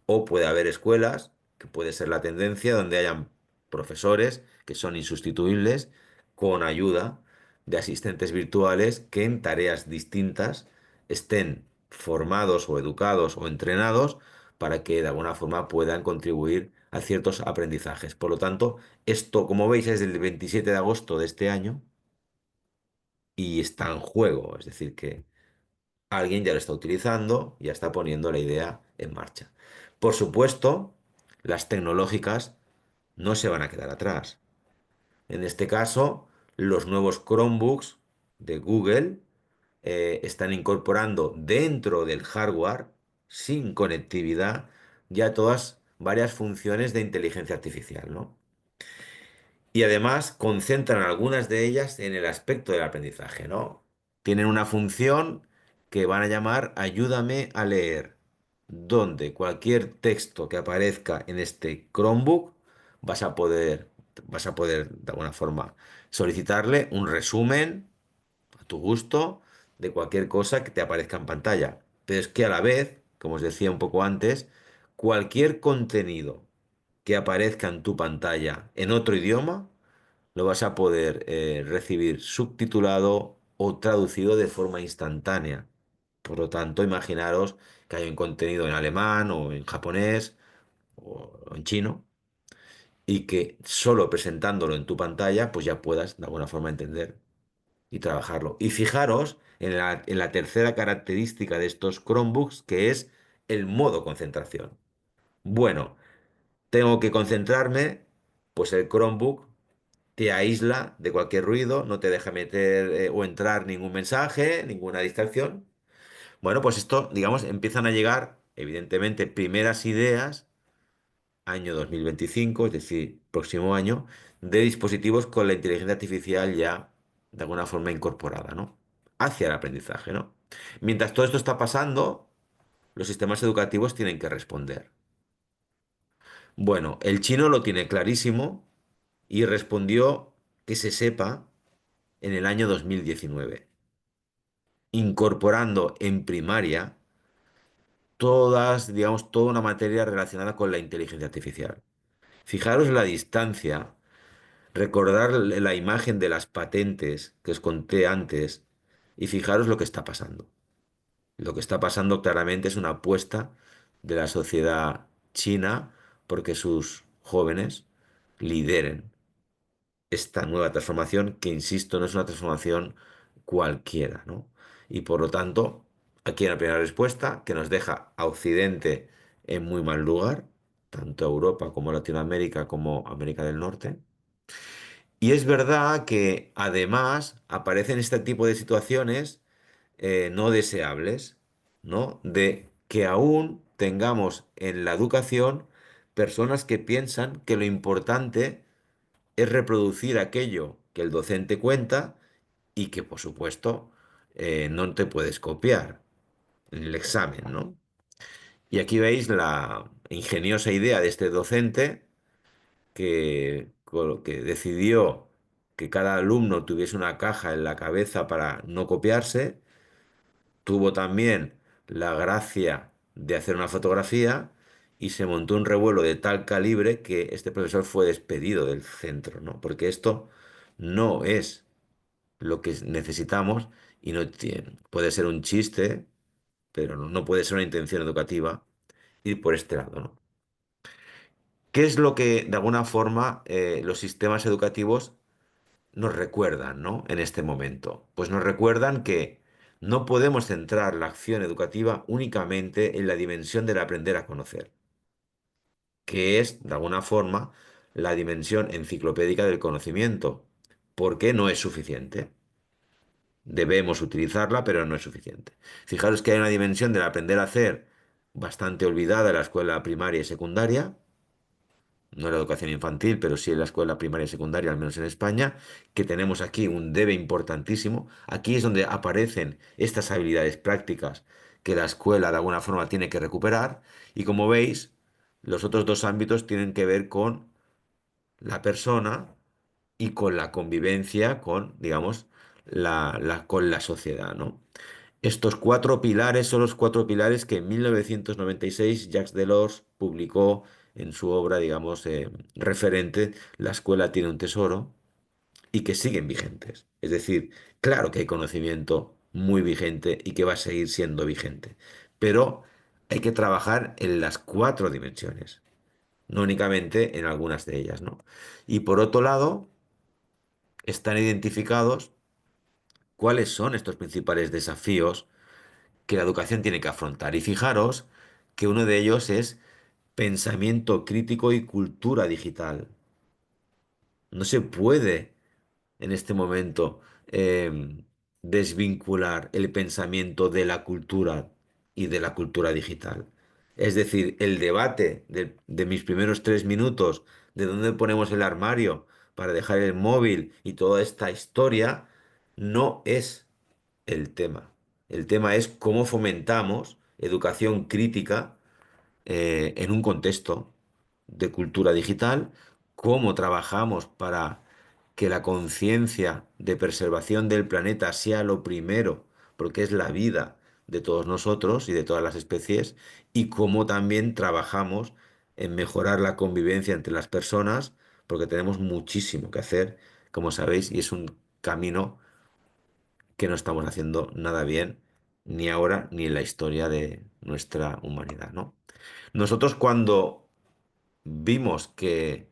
o puede haber escuelas, que puede ser la tendencia, donde hayan profesores que son insustituibles con ayuda de asistentes virtuales que en tareas distintas estén formados o educados o entrenados para que de alguna forma puedan contribuir a ciertos aprendizajes. Por lo tanto, esto, como veis, es del 27 de agosto de este año y está en juego, es decir, que alguien ya lo está utilizando, ya está poniendo la idea en marcha. Por supuesto, las tecnológicas no se van a quedar atrás. En este caso, los nuevos Chromebooks de Google están incorporando dentro del hardware, sin conectividad, ya todas varias funciones de inteligencia artificial, ¿no? Y además concentran algunas de ellas en el aspecto del aprendizaje, ¿no? Tienen una función que van a llamar Ayúdame a leer, donde cualquier texto que aparezca en este Chromebook vas a poder, vas a poder de alguna forma solicitarle un resumen a tu gusto de cualquier cosa que te aparezca en pantalla. Pero es que a la vez, como os decía un poco antes, cualquier contenido que aparezca en tu pantalla en otro idioma, lo vas a poder recibir subtitulado o traducido de forma instantánea. Por lo tanto, imaginaros que hay un contenido en alemán o en japonés o en chino y que solo presentándolo en tu pantalla, pues ya puedas de alguna forma entender y trabajarlo. Y fijaros en la tercera característica de estos Chromebooks, que es el modo concentración. Bueno, tengo que concentrarme, pues el Chromebook te aísla de cualquier ruido, no te deja meter o entrar ningún mensaje, ninguna distracción. Bueno, pues esto, digamos, empiezan a llegar, evidentemente, primeras ideas, año 2025, es decir, próximo año, de dispositivos con la inteligencia artificial ya de alguna forma incorporada, ¿no? Hacia el aprendizaje, ¿no? Mientras todo esto está pasando, los sistemas educativos tienen que responder. Bueno, el chino lo tiene clarísimo y respondió que se sepa en el año 2019, incorporando en primaria todas, digamos, toda una materia relacionada con la inteligencia artificial. Fijaros la distancia, recordar la imagen de las patentes que os conté antes y fijaros lo que está pasando. Lo que está pasando claramente es una apuesta de la sociedad china porque sus jóvenes lideren esta nueva transformación, que insisto, no es una transformación cualquiera, ¿no? Y por lo tanto, aquí hay una primera respuesta que nos deja a Occidente en muy mal lugar, tanto Europa como Latinoamérica como América del Norte. Y es verdad que además aparecen este tipo de situaciones no deseables, ¿no? De que aún tengamos en la educación personas que piensan que lo importante es reproducir aquello que el docente cuenta y que, por supuesto, no te puedes copiar en el examen, ¿no? Y aquí veis la ingeniosa idea de este docente que decidió que cada alumno tuviese una caja en la cabeza para no copiarse. Tuvo también la gracia de hacer una fotografía y se montó un revuelo de tal calibre que este profesor fue despedido del centro, ¿no? Porque esto no es lo que necesitamos y no tiene, puede ser un chiste, pero no puede ser una intención educativa ir por este lado, ¿no? ¿Qué es lo que de alguna forma los sistemas educativos nos recuerdan, ¿no? En este momento. Pues nos recuerdan que no podemos centrar la acción educativa únicamente en la dimensión del aprender a conocer. que es, de alguna forma, la dimensión enciclopédica del conocimiento, porque no es suficiente. Debemos utilizarla, pero no es suficiente. Fijaros que hay una dimensión del aprender a hacer bastante olvidada en la escuela primaria y secundaria, no en la educación infantil, pero sí en la escuela primaria y secundaria, al menos en España, que tenemos aquí un debe importantísimo. Aquí es donde aparecen estas habilidades prácticas que la escuela de alguna forma tiene que recuperar. Y como veis, los otros dos ámbitos tienen que ver con la persona y con la convivencia con, digamos, con la sociedad, ¿no? Estos cuatro pilares son los cuatro pilares que en 1996 Jacques Delors publicó en su obra, digamos, referente, La escuela tiene un tesoro, y que siguen vigentes. Es decir, claro que hay conocimiento muy vigente y que va a seguir siendo vigente, pero hay que trabajar en las cuatro dimensiones, no únicamente en algunas de ellas, ¿no? Y por otro lado, están identificados cuáles son estos principales desafíos que la educación tiene que afrontar. Y fijaros que uno de ellos es pensamiento crítico y cultura digital. No se puede en este momento desvincular el pensamiento de la cultura y de la cultura digital. Es decir, el debate de mis primeros 3 minutos, de dónde ponemos el armario para dejar el móvil y toda esta historia, no es el tema. El tema es cómo fomentamos educación crítica en un contexto de cultura digital, cómo trabajamos para que la conciencia de preservación del planeta sea lo primero, porque es la vida de todos nosotros y de todas las especies, y cómo también trabajamos en mejorar la convivencia entre las personas, porque tenemos muchísimo que hacer, como sabéis, y es un camino que no estamos haciendo nada bien, ni ahora ni en la historia de nuestra humanidad, ¿no? Nosotros cuando vimos que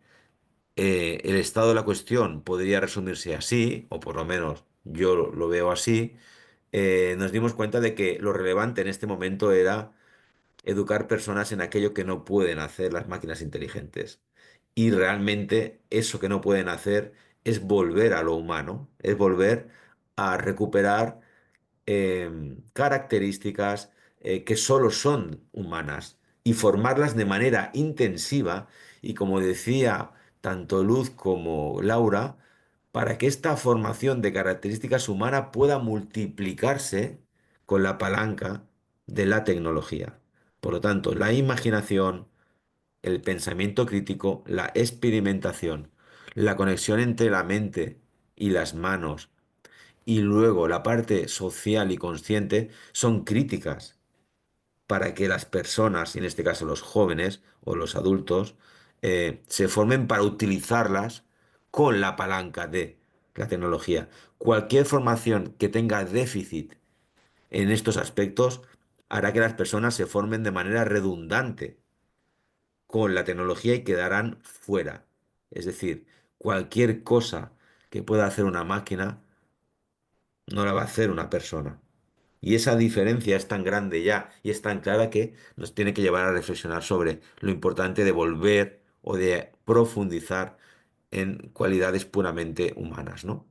el estado de la cuestión podría resumirse así, o por lo menos yo lo veo así, nos dimos cuenta de que lo relevante en este momento era educar personas en aquello que no pueden hacer las máquinas inteligentes. Y realmente eso que no pueden hacer es volver a lo humano, es volver a recuperar características que solo son humanas y formarlas de manera intensiva y como decía tanto Luz como Laura, para que esta formación de características humanas pueda multiplicarse con la palanca de la tecnología. Por lo tanto, la imaginación, el pensamiento crítico, la experimentación, la conexión entre la mente y las manos, y luego la parte social y consciente son críticas para que las personas, y en este caso los jóvenes o los adultos, se formen para utilizarlas con la palanca de la tecnología. Cualquier formación que tenga déficit en estos aspectos hará que las personas se formen de manera redundante con la tecnología y quedarán fuera. Es decir, cualquier cosa que pueda hacer una máquina no la va a hacer una persona. Y esa diferencia es tan grande ya y es tan clara que nos tiene que llevar a reflexionar sobre lo importante de volver o de profundizar en cualidades puramente humanas, ¿no?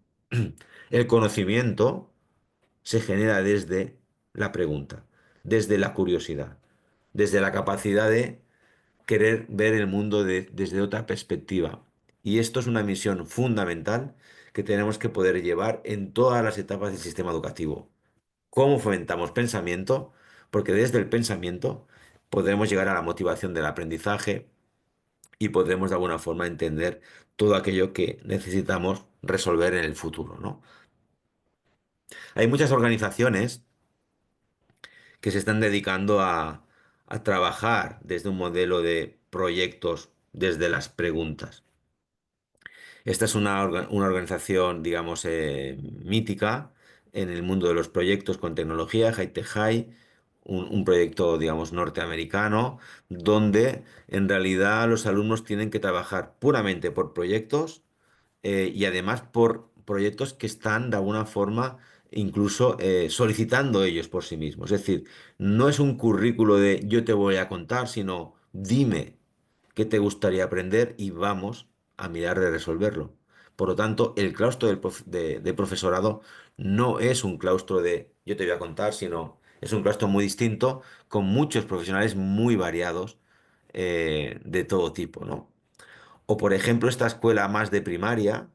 El conocimiento se genera desde la pregunta, desde la curiosidad, desde la capacidad de querer ver el mundo desde otra perspectiva. Y esto es una misión fundamental que tenemos que poder llevar en todas las etapas del sistema educativo. ¿Cómo fomentamos pensamiento? Porque desde el pensamiento podremos llegar a la motivación del aprendizaje y podremos de alguna forma entender todo aquello que necesitamos resolver en el futuro, ¿no? Hay muchas organizaciones que se están dedicando a trabajar desde un modelo de proyectos desde las preguntas. Esta es una organización, digamos, mítica en el mundo de los proyectos con tecnología, High-Tech High, un proyecto, digamos, norteamericano, donde en realidad los alumnos tienen que trabajar puramente por proyectos y además por proyectos que están de alguna forma incluso solicitando ellos por sí mismos. Es decir, no es un currículo de yo te voy a contar, sino dime qué te gustaría aprender y vamos a mirar de resolverlo. Por lo tanto, el claustro de profesorado no es un claustro de yo te voy a contar, sino es un claustro muy distinto, con muchos profesionales muy variados de todo tipo, ¿no? O por ejemplo, esta escuela más de primaria,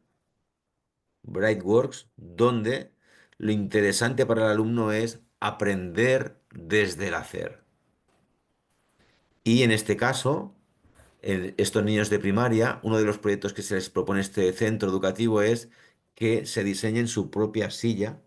Brightworks, donde lo interesante para el alumno es aprender desde el hacer. Y en este caso, estos niños de primaria, uno de los proyectos que se les propone a este centro educativo es que se diseñen su propia silla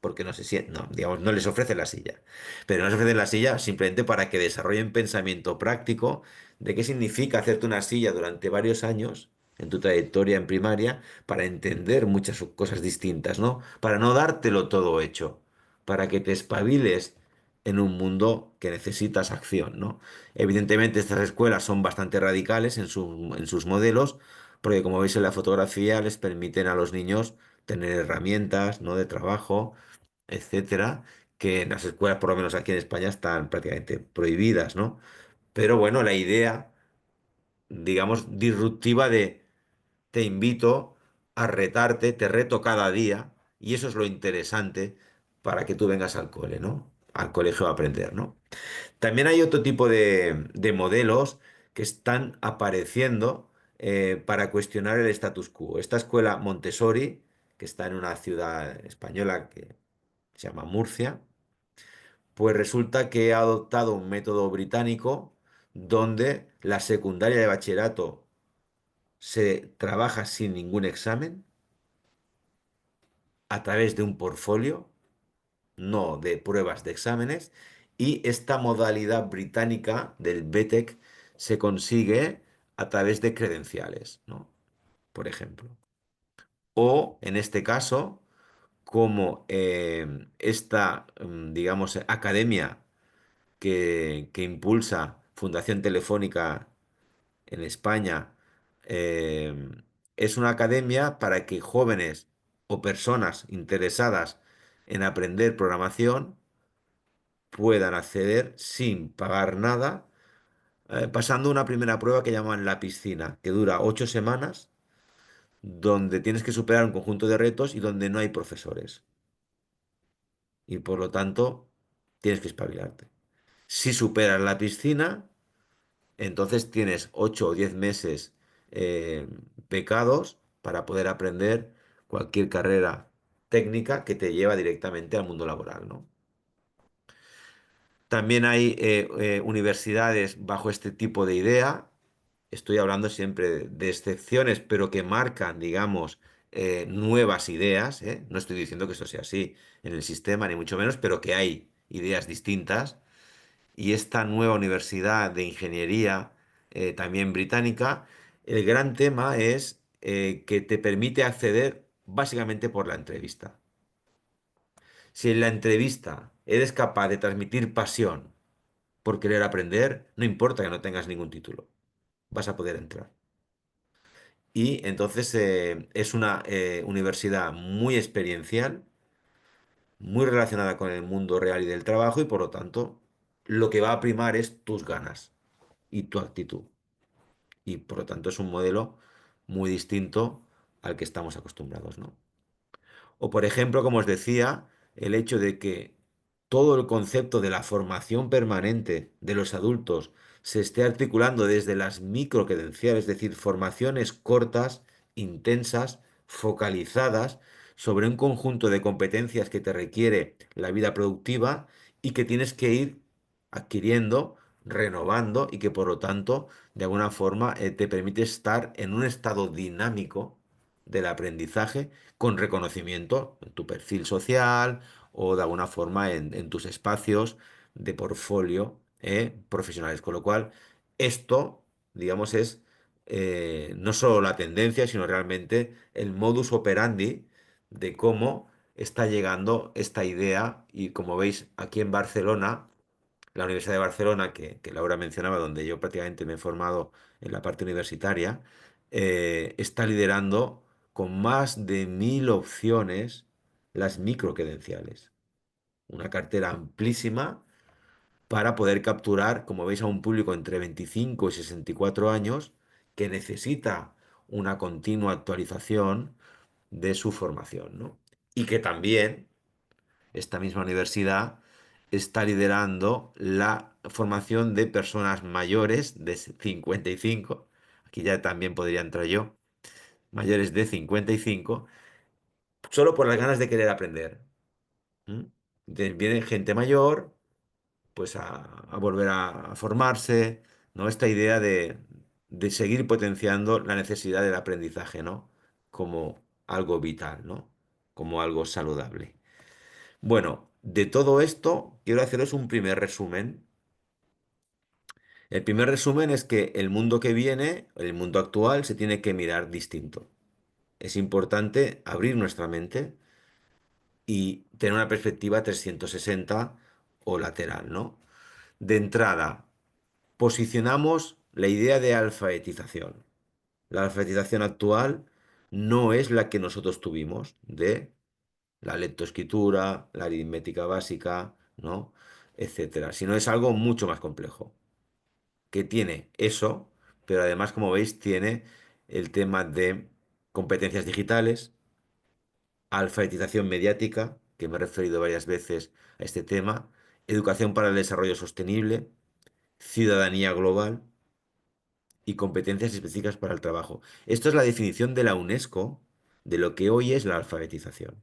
porque no se sienten, no, digamos, no les ofrecen la silla, pero no les ofrecen la silla simplemente para que desarrollen pensamiento práctico de qué significa hacerte una silla durante varios años en tu trayectoria en primaria para entender muchas cosas distintas, ¿no? Para no dártelo todo hecho, para que te espabiles en un mundo que necesitas acción, ¿no? Evidentemente estas escuelas son bastante radicales en sus modelos, porque como veis en la fotografía les permiten a los niños tener herramientas, ¿no? De trabajo etcétera, que en las escuelas, por lo menos aquí en España, están prácticamente prohibidas, ¿no? Pero bueno, la idea, digamos, disruptiva de te invito a retarte, te reto cada día, y eso es lo interesante para que tú vengas al cole, ¿no? Al colegio a aprender, ¿no? También hay otro tipo de modelos que están apareciendo para cuestionar el status quo. Esta escuela Montessori, que está en una ciudad española que se llama Murcia, pues resulta que ha adoptado un método británico donde la secundaria de bachillerato se trabaja sin ningún examen a través de un portfolio, no de pruebas de exámenes, y esta modalidad británica del BTEC se consigue a través de credenciales, ¿no? Por ejemplo. O, en este caso, como esta, digamos, academia que impulsa Fundación Telefónica en España, eh, es una academia para que jóvenes o personas interesadas en aprender programación puedan acceder sin pagar nada, pasando una primera prueba que llaman la piscina, que dura 8 semanas, donde tienes que superar un conjunto de retos y donde no hay profesores. Y por lo tanto, tienes que espabilarte. Si superas la piscina, entonces tienes 8 o 10 meses eh, becados para poder aprender cualquier carrera técnica que te lleva directamente al mundo laboral, ¿no? También hay universidades bajo este tipo de idea. Estoy hablando siempre de excepciones, pero que marcan, digamos, nuevas ideas, ¿eh? No estoy diciendo que eso sea así en el sistema, ni mucho menos, pero que hay ideas distintas y esta nueva universidad de ingeniería, también británica, el gran tema es que te permite acceder básicamente por la entrevista. Si en la entrevista eres capaz de transmitir pasión por querer aprender, no importa que no tengas ningún título, vas a poder entrar. Y entonces es una universidad muy experiencial, muy relacionada con el mundo real y del trabajo y por lo tanto lo que va a primar es tus ganas y tu actitud. Y por lo tanto es un modelo muy distinto al que estamos acostumbrados, ¿no? O por ejemplo, como os decía, el hecho de que todo el concepto de la formación permanente de los adultos se esté articulando desde las microcredenciales, es decir, formaciones cortas, intensas, focalizadas sobre un conjunto de competencias que te requiere la vida productiva y que tienes que ir adquiriendo, renovando y que por lo tanto, de alguna forma, te permite estar en un estado dinámico del aprendizaje con reconocimiento en tu perfil social o de alguna forma en tus espacios de portfolio profesionales. Con lo cual, esto, digamos, es no solo la tendencia, sino realmente el modus operandi de cómo está llegando esta idea. Y como veis, aquí en Barcelona, la Universidad de Barcelona, que Laura mencionaba, donde yo prácticamente me he formado en la parte universitaria, está liderando con más de 1000 opciones las microcredenciales. Una cartera amplísima para poder capturar, como veis, a un público entre 25 y 64 años que necesita una continua actualización de su formación, ¿no? Y que también esta misma universidad está liderando la formación de personas mayores de 55, aquí ya también podría entrar yo, mayores de 55, solo por las ganas de querer aprender. ¿M? Entonces, viene gente mayor pues a volver a formarse, ¿no? Esta idea de seguir potenciando la necesidad del aprendizaje, ¿no? Como algo vital, ¿no? Como algo saludable. Bueno, de todo esto quiero haceros un primer resumen. El primer resumen es que el mundo que viene, el mundo actual, se tiene que mirar distinto. Es importante abrir nuestra mente y tener una perspectiva 360 o lateral, ¿no? De entrada, posicionamos la idea de alfabetización. La alfabetización actual no es la que nosotros tuvimos de la lectoescritura, la aritmética básica, ¿no? Etcétera, sino es algo mucho más complejo, que tiene eso, pero además, como veis, tiene el tema de competencias digitales, alfabetización mediática, que me he referido varias veces a este tema, educación para el desarrollo sostenible, ciudadanía global y competencias específicas para el trabajo. Esto es la definición de la UNESCO de lo que hoy es la alfabetización.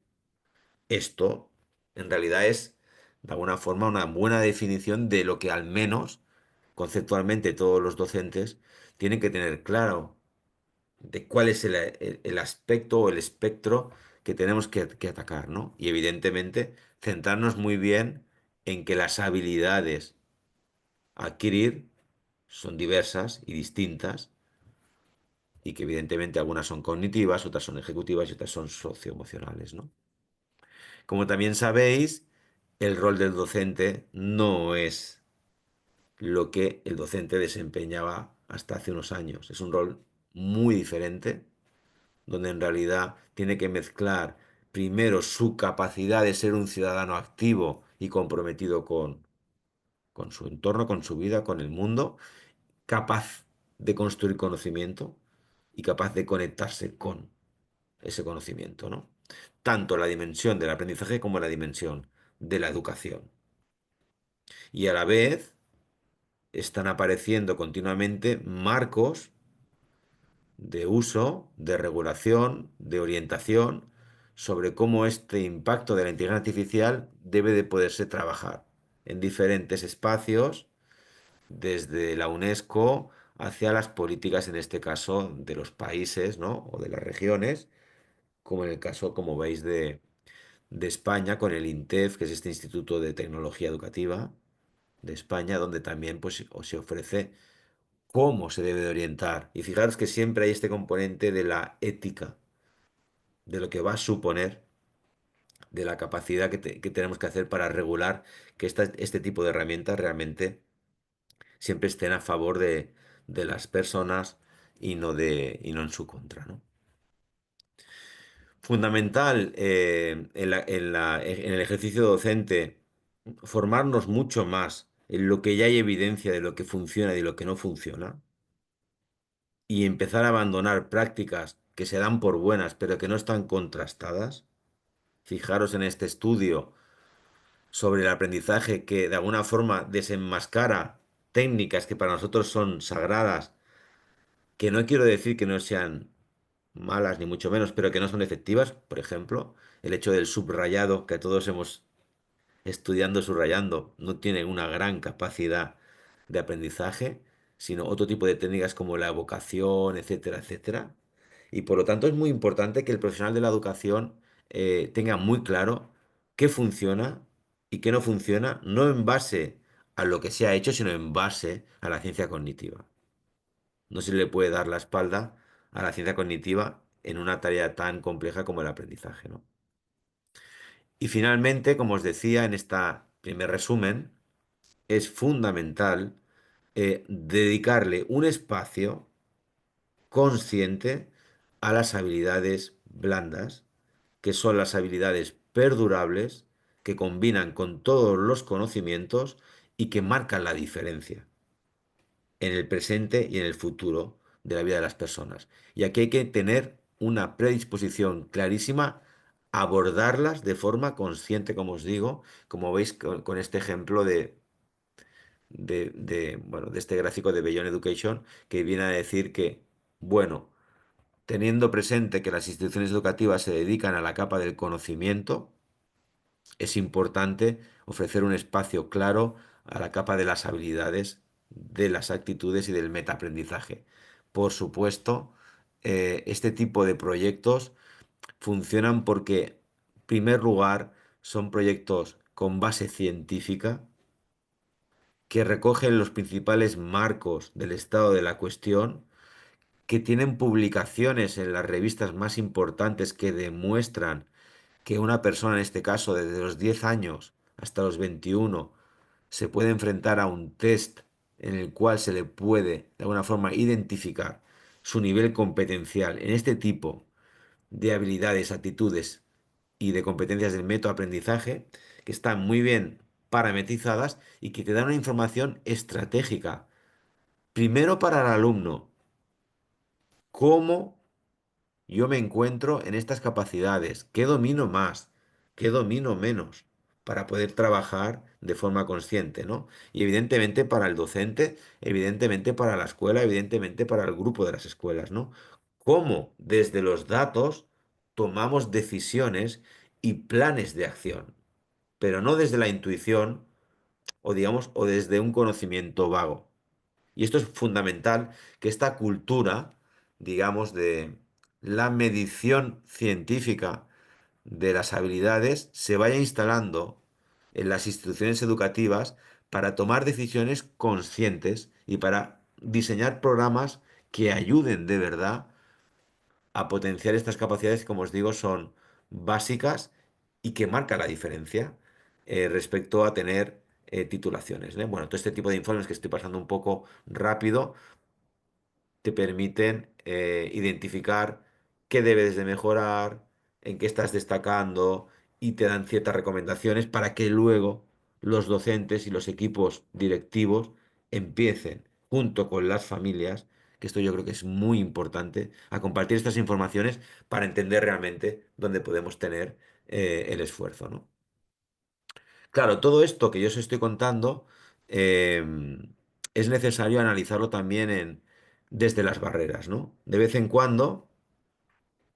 Esto, en realidad, es, de alguna forma, una buena definición de lo que al menos, conceptualmente, todos los docentes tienen que tener claro de cuál es el aspecto o el espectro que tenemos que atacar, ¿no? Y evidentemente, centrarnos muy bien en que las habilidades a adquirir son diversas y distintas y que evidentemente algunas son cognitivas, otras son ejecutivas y otras son socioemocionales, ¿no? Como también sabéis, el rol del docente no es lo que el docente desempeñaba hasta hace unos años. Es un rol muy diferente, donde en realidad tiene que mezclar primero su capacidad de ser un ciudadano activo y comprometido con su entorno, con su vida, con el mundo, capaz de construir conocimiento y capaz de conectarse con ese conocimiento, ¿no? Tanto la dimensión del aprendizaje como la dimensión de la educación. Y a la vez están apareciendo continuamente marcos de uso, de regulación, de orientación sobre cómo este impacto de la inteligencia artificial debe de poderse trabajar en diferentes espacios, desde la UNESCO hacia las políticas, en este caso, de los países, ¿no? O de las regiones, como en el caso, como veis, de España con el INTEF, que es este Instituto de Tecnología Educativa de España, donde también pues, se ofrece cómo se debe de orientar. Y fijaros que siempre hay este componente de la ética, de lo que va a suponer, de la capacidad que tenemos que hacer para regular que este tipo de herramientas realmente siempre estén a favor de las personas y no en su contra, ¿no? Fundamental en el ejercicio docente formarnos mucho más en lo que ya hay evidencia de lo que funciona y de lo que no funciona y empezar a abandonar prácticas que se dan por buenas pero que no están contrastadas. Fijaros en este estudio sobre el aprendizaje que de alguna forma desenmascara técnicas que para nosotros son sagradas, que no quiero decir que no sean malas ni mucho menos, pero que no son efectivas. Por ejemplo, el hecho del subrayado que todos hemos estudiando, subrayando, no tienen una gran capacidad de aprendizaje, sino otro tipo de técnicas como la evocación, etcétera, etcétera. Y por lo tanto es muy importante que el profesional de la educación tenga muy claro qué funciona y qué no funciona, no en base a lo que se ha hecho, sino en base a la ciencia cognitiva. No se le puede dar la espalda a la ciencia cognitiva en una tarea tan compleja como el aprendizaje, ¿no? Y finalmente, como os decía en este primer resumen, es fundamental dedicarle un espacio consciente a las habilidades blandas, que son las habilidades perdurables, que combinan con todos los conocimientos y que marcan la diferencia en el presente y en el futuro de la vida de las personas. Y aquí hay que tener una predisposición clarísima a abordarlas de forma consciente, como os digo, como veis con este ejemplo bueno, de este gráfico de Beyond Education, que viene a decir que, bueno, teniendo presente que las instituciones educativas se dedican a la capa del conocimiento, es importante ofrecer un espacio claro a la capa de las habilidades, de las actitudes y del metaaprendizaje. Por supuesto, este tipo de proyectos funcionan porque, en primer lugar, son proyectos con base científica que recogen los principales marcos del estado de la cuestión, que tienen publicaciones en las revistas más importantes que demuestran que una persona, en este caso, desde los 10 años hasta los 21, se puede enfrentar a un test en el cual se le puede, de alguna forma, identificar su nivel competencial en este tipo de habilidades, actitudes y de competencias del método aprendizaje, que están muy bien parametrizadas y que te dan una información estratégica. Primero para el alumno, cómo yo me encuentro en estas capacidades, qué domino más, qué domino menos, para poder trabajar de forma consciente, ¿no? Y evidentemente para el docente, evidentemente para la escuela, evidentemente para el grupo de las escuelas, ¿no? Cómo desde los datos tomamos decisiones y planes de acción, pero no desde la intuición o digamos, o desde un conocimiento vago. Y esto es fundamental, que esta cultura, digamos, de la medición científica de las habilidades se vaya instalando en las instituciones educativas para tomar decisiones conscientes y para diseñar programas que ayuden de verdad a potenciar estas capacidades que, como os digo, son básicas y que marcan la diferencia respecto a tener titulaciones, ¿eh? Bueno, todo este tipo de informes que estoy pasando un poco rápido te permiten identificar qué debes de mejorar, en qué estás destacando y te dan ciertas recomendaciones para que luego los docentes y los equipos directivos empiecen, junto con las familias, que esto yo creo que es muy importante, a compartir estas informaciones para entender realmente dónde podemos tener el esfuerzo, ¿no? Claro, todo esto que yo os estoy contando es necesario analizarlo también desde las barreras, ¿no? De vez en cuando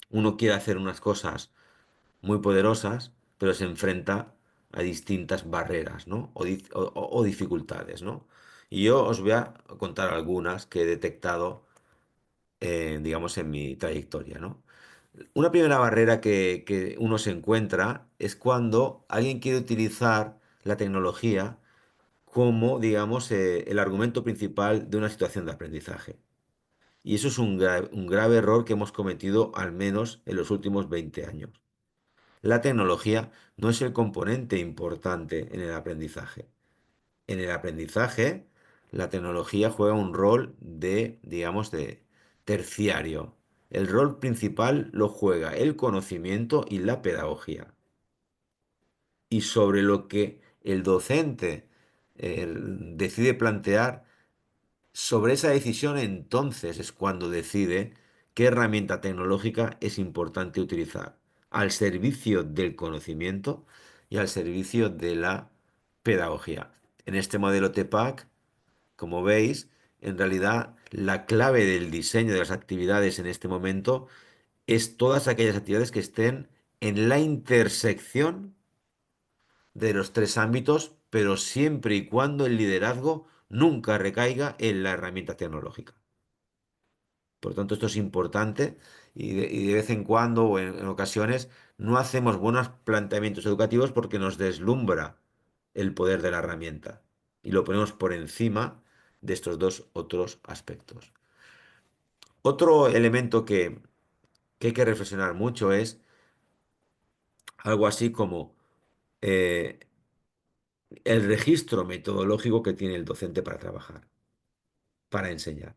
uno quiere hacer unas cosas muy poderosas, pero se enfrenta a distintas barreras, ¿no? O dificultades, ¿no? Y yo os voy a contar algunas que he detectado, digamos, en mi trayectoria, ¿no? Una primera barrera que uno se encuentra es cuando alguien quiere utilizar la tecnología como, digamos, el argumento principal de una situación de aprendizaje. Y eso es un grave error que hemos cometido al menos en los últimos 20 años. La tecnología no es el componente importante en el aprendizaje. En el aprendizaje, la tecnología juega un rol de, digamos, de terciario. El rol principal lo juega el conocimiento y la pedagogía. Y sobre lo que el docente decide plantear, sobre esa decisión entonces es cuando decide qué herramienta tecnológica es importante utilizar al servicio del conocimiento y al servicio de la pedagogía. En este modelo TPAC, como veis, en realidad la clave del diseño de las actividades en este momento es todas aquellas actividades que estén en la intersección de los tres ámbitos, pero siempre y cuando el liderazgo nunca recaiga en la herramienta tecnológica. Por lo tanto, esto es importante y de vez en cuando o en ocasiones no hacemos buenos planteamientos educativos porque nos deslumbra el poder de la herramienta y lo ponemos por encima de estos dos otros aspectos. Otro elemento que hay que reflexionar mucho es algo así como eh, el registro metodológico que tiene el docente para trabajar, para enseñar.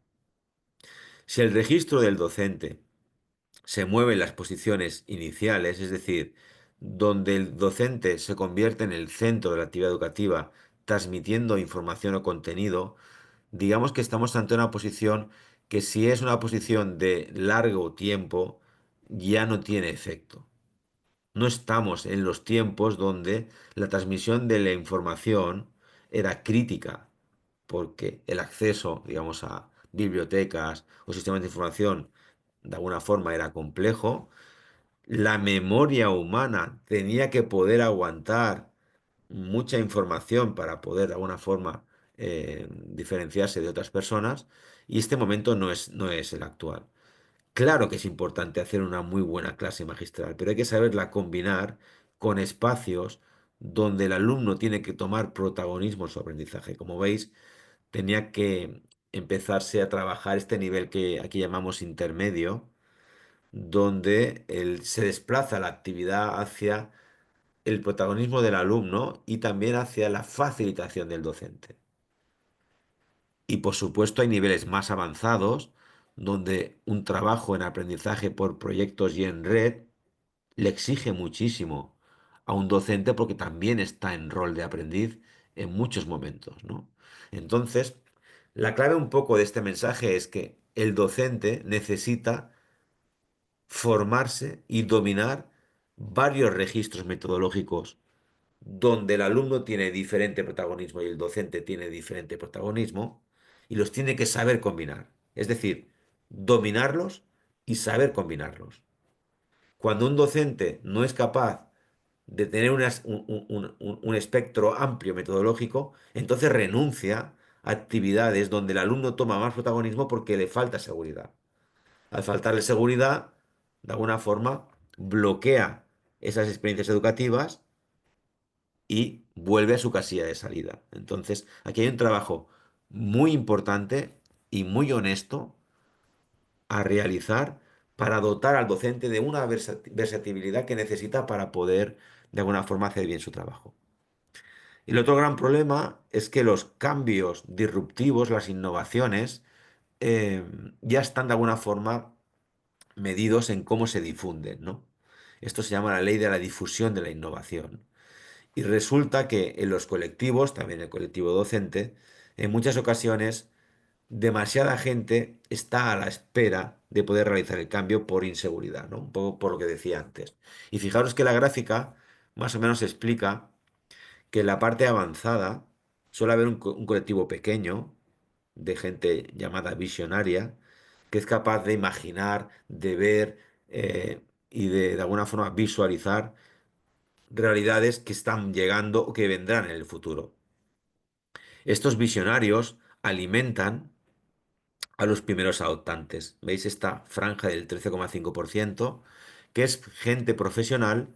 Si el registro del docente se mueve en las posiciones iniciales, es decir, donde el docente se convierte en el centro de la actividad educativa, transmitiendo información o contenido, digamos que estamos ante una posición que si es una posición de largo tiempo, ya no tiene efecto. No estamos en los tiempos donde la transmisión de la información era crítica, porque el acceso, digamos, a bibliotecas o sistemas de información de alguna forma era complejo. La memoria humana tenía que poder aguantar mucha información para poder de alguna forma diferenciarse de otras personas, y este momento no es el actual. Claro que es importante hacer una muy buena clase magistral, pero hay que saberla combinar con espacios donde el alumno tiene que tomar protagonismo en su aprendizaje. Como veis, tenía que empezarse a trabajar este nivel que aquí llamamos intermedio, donde se desplaza la actividad hacia el protagonismo del alumno y también hacia la facilitación del docente. Y por supuesto hay niveles más avanzados donde un trabajo en aprendizaje por proyectos y en red le exige muchísimo a un docente porque también está en rol de aprendiz en muchos momentos, ¿no? Entonces, la clave un poco de este mensaje es que el docente necesita formarse y dominar varios registros metodológicos donde el alumno tiene diferente protagonismo y el docente tiene diferente protagonismo, y los tiene que saber combinar. Es decir, dominarlos y saber combinarlos. Cuando un docente no es capaz de tener un espectro amplio metodológico, entonces renuncia a actividades donde el alumno toma más protagonismo porque le falta seguridad. Al faltarle seguridad, de alguna forma, bloquea esas experiencias educativas y vuelve a su casilla de salida. Entonces, aquí hay un trabajo muy importante y muy honesto a realizar para dotar al docente de una versatilidad que necesita para poder, de alguna forma, hacer bien su trabajo. Y el otro gran problema es que los cambios disruptivos, las innovaciones, eh, ya están de alguna forma medidos en cómo se difunden, ¿no? Esto se llama la ley de la difusión de la innovación. Y resulta que en los colectivos, también el colectivo docente, en muchas ocasiones demasiada gente está a la espera de poder realizar el cambio por inseguridad, ¿no? Un poco por lo que decía antes. Y fijaros que la gráfica más o menos explica que en la parte avanzada suele haber un colectivo pequeño de gente llamada visionaria que es capaz de imaginar, de ver y de alguna forma visualizar realidades que están llegando o que vendrán en el futuro. Estos visionarios alimentan a los primeros adoptantes. ¿Veis esta franja del 13,5%? Que es gente profesional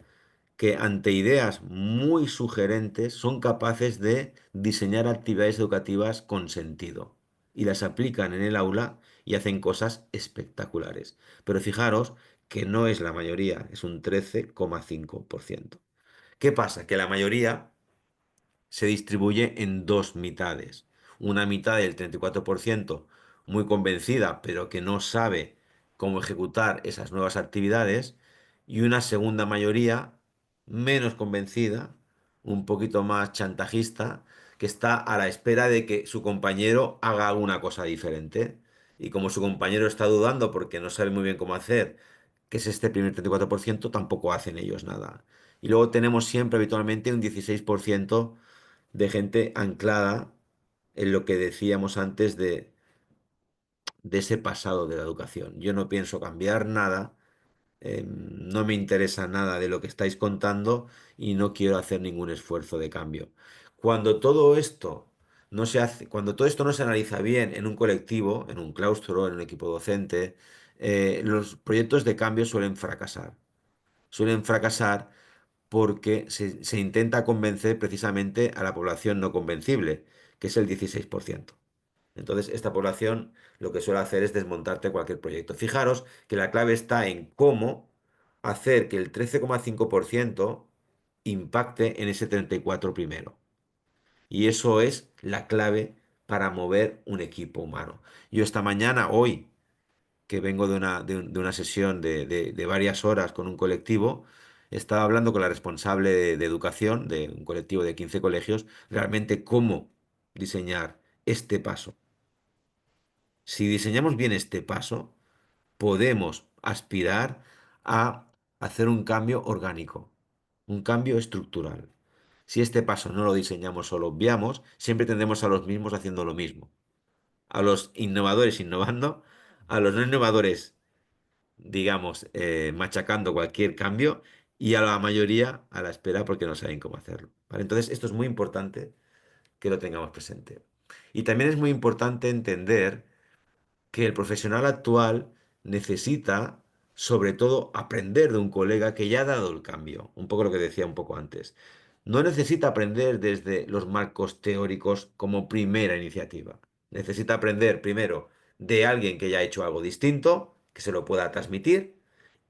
que ante ideas muy sugerentes son capaces de diseñar actividades educativas con sentido y las aplican en el aula y hacen cosas espectaculares. Pero fijaros que no es la mayoría, es un 13,5%. ¿Qué pasa? Que la mayoría se distribuye en dos mitades. Una mitad del 34% muy convencida, pero que no sabe cómo ejecutar esas nuevas actividades, y una segunda mayoría menos convencida, un poquito más chantajista, que está a la espera de que su compañero haga alguna cosa diferente. Y como su compañero está dudando porque no sabe muy bien cómo hacer, que es este primer 34%, tampoco hacen ellos nada. Y luego tenemos siempre habitualmente un 16% de gente anclada en lo que decíamos antes de ese pasado de la educación. Yo no pienso cambiar nada, no me interesa nada de lo que estáis contando y no quiero hacer ningún esfuerzo de cambio. Cuando todo esto no se hace, cuando todo esto no se analiza bien en un colectivo, en un claustro, en un equipo docente, los proyectos de cambio suelen fracasar. Suelen fracasar porque se intenta convencer precisamente a la población no convencible, que es el 16%. Entonces, esta población lo que suele hacer es desmontarte cualquier proyecto. Fijaros que la clave está en cómo hacer que el 13,5% impacte en ese 34 primero. Y eso es la clave para mover un equipo humano. Yo esta mañana, hoy, que vengo de una sesión de varias horas con un colectivo, estaba hablando con la responsable de educación de un colectivo de 15 colegios, realmente cómo diseñar este paso. Si diseñamos bien este paso, podemos aspirar a hacer un cambio orgánico, un cambio estructural. Si este paso no lo diseñamos o lo obviamos, siempre tendremos a los mismos haciendo lo mismo. A los innovadores innovando, a los no innovadores, digamos, machacando cualquier cambio y a la mayoría a la espera porque no saben cómo hacerlo. ¿Vale? Entonces, esto es muy importante que lo tengamos presente. Y también es muy importante entender que el profesional actual necesita, sobre todo, aprender de un colega que ya ha dado el cambio, un poco lo que decía un poco antes. No necesita aprender desde los marcos teóricos como primera iniciativa. Necesita aprender primero de alguien que ya ha hecho algo distinto, que se lo pueda transmitir,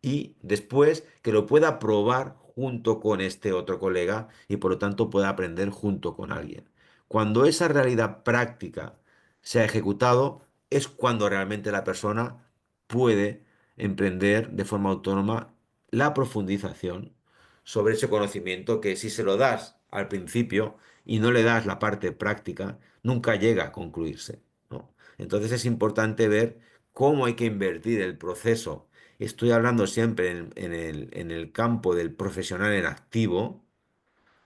y después que lo pueda probar junto con este otro colega y por lo tanto pueda aprender junto con alguien. Cuando esa realidad práctica se ha ejecutado, es cuando realmente la persona puede emprender de forma autónoma la profundización sobre ese conocimiento que si se lo das al principio y no le das la parte práctica, nunca llega a concluirse, ¿no? Entonces es importante ver cómo hay que invertir el proceso. Estoy hablando siempre en el campo del profesional en activo,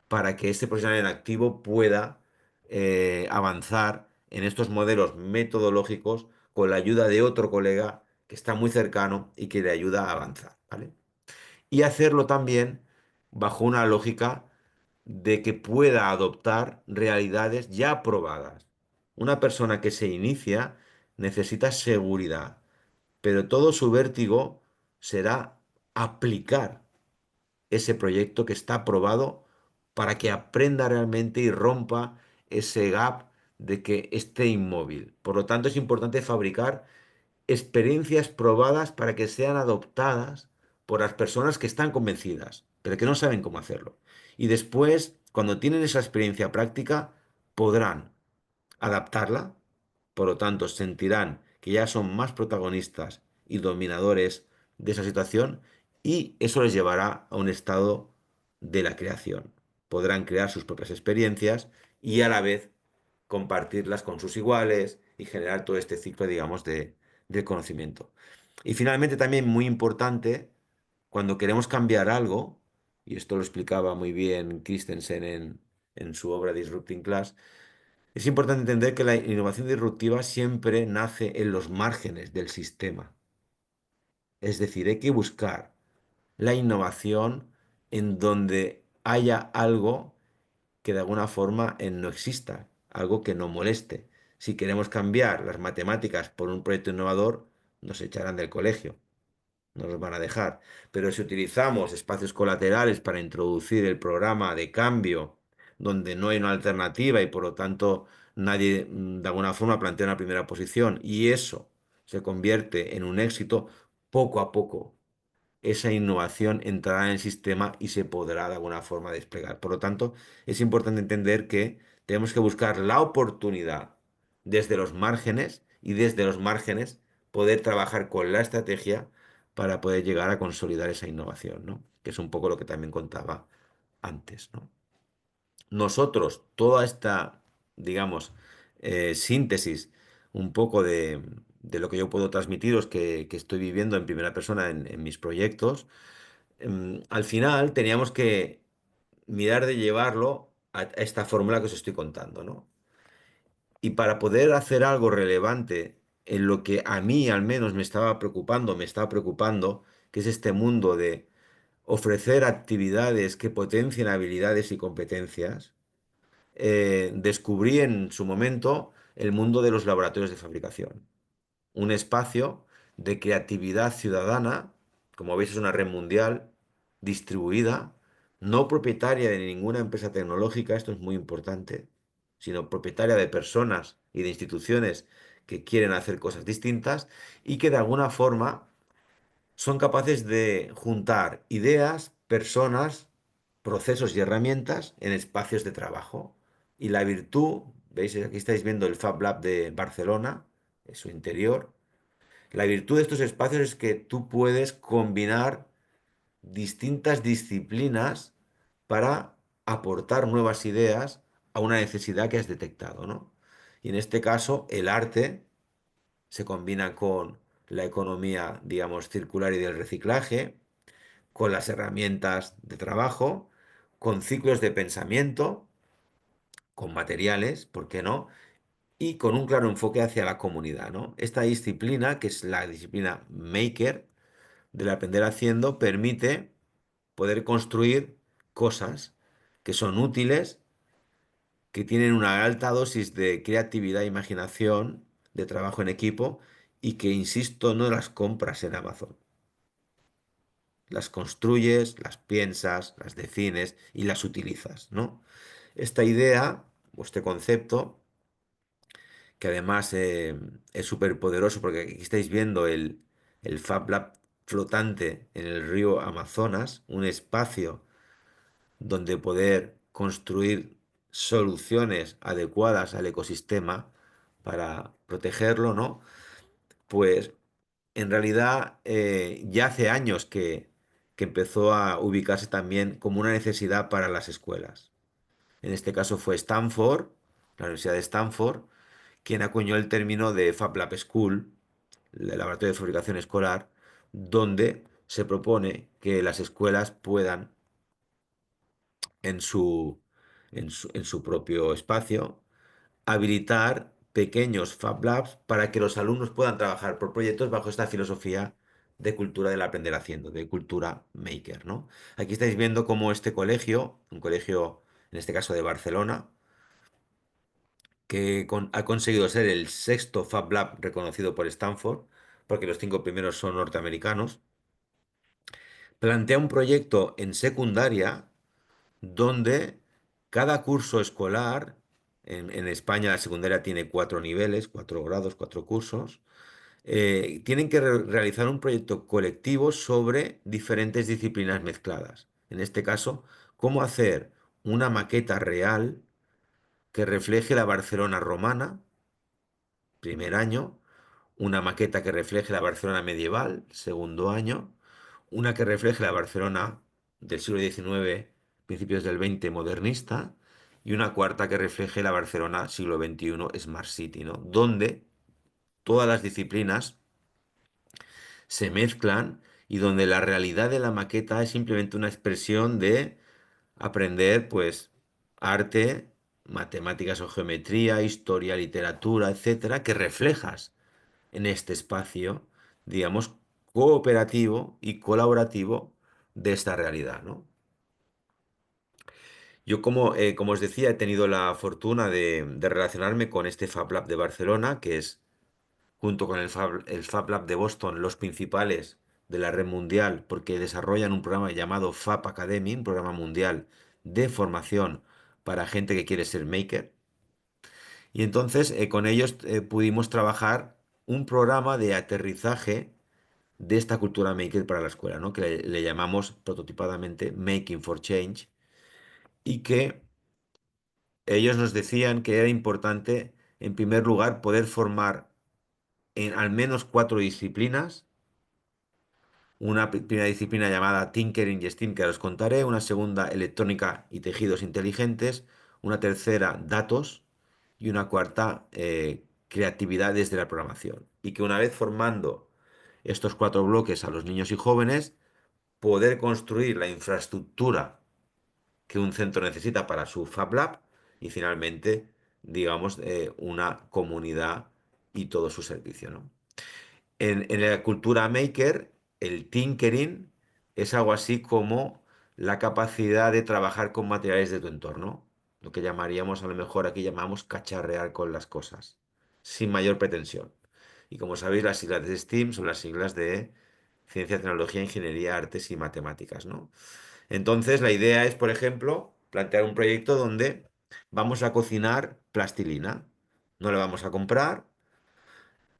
para que este profesional en activo pueda avanzar en estos modelos metodológicos con la ayuda de otro colega que está muy cercano y que le ayuda a avanzar, ¿vale? Y hacerlo también bajo una lógica de que pueda adoptar realidades ya probadas. Una persona que se inicia necesita seguridad, pero todo su vértigo será aplicar ese proyecto que está aprobado para que aprenda realmente y rompa ese gap de que esté inmóvil. Por lo tanto, es importante fabricar experiencias probadas para que sean adoptadas por las personas que están convencidas, pero que no saben cómo hacerlo. Y después, cuando tienen esa experiencia práctica, podrán adaptarla, por lo tanto sentirán que ya son más protagonistas y dominadores de esa situación y eso les llevará a un estado de la creación. Podrán crear sus propias experiencias y a la vez compartirlas con sus iguales y generar todo este ciclo, digamos, de conocimiento. Y finalmente también muy importante, cuando queremos cambiar algo, y esto lo explicaba muy bien Christensen en su obra Disrupting Class, es importante entender que la innovación disruptiva siempre nace en los márgenes del sistema. Es decir, hay que buscar la innovación en donde haya algo que de alguna forma no exista, algo que no moleste. Si queremos cambiar las matemáticas por un proyecto innovador, nos echarán del colegio, no nos van a dejar. Pero si utilizamos espacios colaterales para introducir el programa de cambio, donde no hay una alternativa y por lo tanto nadie de alguna forma plantea una primera posición y eso se convierte en un éxito, poco a poco esa innovación entrará en el sistema y se podrá de alguna forma desplegar. Por lo tanto, es importante entender que tenemos que buscar la oportunidad desde los márgenes y desde los márgenes poder trabajar con la estrategia para poder llegar a consolidar esa innovación, ¿no? Que es un poco lo que también contaba antes, ¿no? Nosotros, toda esta, digamos, síntesis un poco de lo que yo puedo transmitiros que estoy viviendo en primera persona en mis proyectos, al final teníamos que mirar de llevarlo a esta fórmula que os estoy contando, ¿no? Y para poder hacer algo relevante en lo que a mí al menos me estaba preocupando, que es este mundo de ofrecer actividades que potencien habilidades y competencias, descubrí en su momento el mundo de los laboratorios de fabricación, un espacio de creatividad ciudadana, como veis es una red mundial, distribuida, no propietaria de ninguna empresa tecnológica, esto es muy importante, sino propietaria de personas y de instituciones que quieren hacer cosas distintas y que de alguna forma son capaces de juntar ideas, personas, procesos y herramientas en espacios de trabajo. Y la virtud, veis, aquí estáis viendo el Fab Lab de Barcelona, en su interior. La virtud de estos espacios es que tú puedes combinar distintas disciplinas para aportar nuevas ideas a una necesidad que has detectado, ¿no? Y en este caso, el arte se combina con la economía, digamos, circular y del reciclaje, con las herramientas de trabajo, con ciclos de pensamiento, con materiales, ¿por qué no? Y con un claro enfoque hacia la comunidad, ¿no? Esta disciplina, que es la disciplina Maker, del aprender haciendo, permite poder construir cosas que son útiles, que tienen una alta dosis de creatividad e imaginación, de trabajo en equipo, y que, insisto, no las compras en Amazon. Las construyes, las piensas, las defines y las utilizas, ¿no? Esta idea, o este concepto, que además es súper poderoso, porque aquí estáis viendo el Fab Lab flotante en el río Amazonas, un espacio donde poder construir soluciones adecuadas al ecosistema para protegerlo, ¿no? Pues en realidad ya hace años que empezó a ubicarse también como una necesidad para las escuelas. En este caso fue Stanford, la Universidad de Stanford, quien acuñó el término de Fab Lab School, el laboratorio de fabricación escolar, donde se propone que las escuelas puedan, en su propio espacio, habilitar pequeños Fab Labs para que los alumnos puedan trabajar por proyectos bajo esta filosofía de cultura del aprender haciendo, de cultura maker, ¿no? Aquí estáis viendo cómo este colegio, un colegio en este caso de Barcelona, que ha conseguido ser el sexto Fab Lab reconocido por Stanford, porque los 5 primeros son norteamericanos, plantea un proyecto en secundaria donde cada curso escolar, en España la secundaria tiene 4 niveles, 4 grados, 4 cursos, tienen que realizar un proyecto colectivo sobre diferentes disciplinas mezcladas. En este caso, cómo hacer una maqueta real que refleje la Barcelona romana, primer año, una maqueta que refleje la Barcelona medieval, segundo año, una que refleje la Barcelona del siglo XIX, principios del XX modernista, y una cuarta que refleje la Barcelona siglo XXI Smart City, ¿no? Donde todas las disciplinas se mezclan y donde la realidad de la maqueta es simplemente una expresión de aprender, pues, arte, matemáticas o geometría, historia, literatura, etcétera, que reflejas en este espacio, digamos, cooperativo y colaborativo de esta realidad, ¿no? Yo, como os decía, he tenido la fortuna de relacionarme con este Fab Lab de Barcelona, que es, junto con el Fab Lab de Boston, los principales de la red mundial, porque desarrollan un programa llamado Fab Academy, un programa mundial de formación para gente que quiere ser maker. Y entonces con ellos pudimos trabajar un programa de aterrizaje de esta cultura maker para la escuela, ¿no? Que le llamamos prototipadamente Making for Change, y que ellos nos decían que era importante, en primer lugar, poder formar en al menos 4 disciplinas, una primera disciplina llamada Tinkering y STEAM, que ahora os contaré, una segunda, electrónica y tejidos inteligentes, una tercera, datos, y una cuarta, creatividad desde la programación. Y que una vez formando estos 4 bloques a los niños y jóvenes, poder construir la infraestructura que un centro necesita para su Fab Lab y finalmente, digamos, una comunidad y todo su servicio, ¿no? En la cultura maker, el tinkering es algo así como la capacidad de trabajar con materiales de tu entorno, lo que llamaríamos, a lo mejor aquí llamamos cacharrear con las cosas, sin mayor pretensión. Y como sabéis, las siglas de STEAM son las siglas de Ciencia, Tecnología, Ingeniería, Artes y Matemáticas, ¿no? Entonces, la idea es, por ejemplo, plantear un proyecto donde vamos a cocinar plastilina. No la vamos a comprar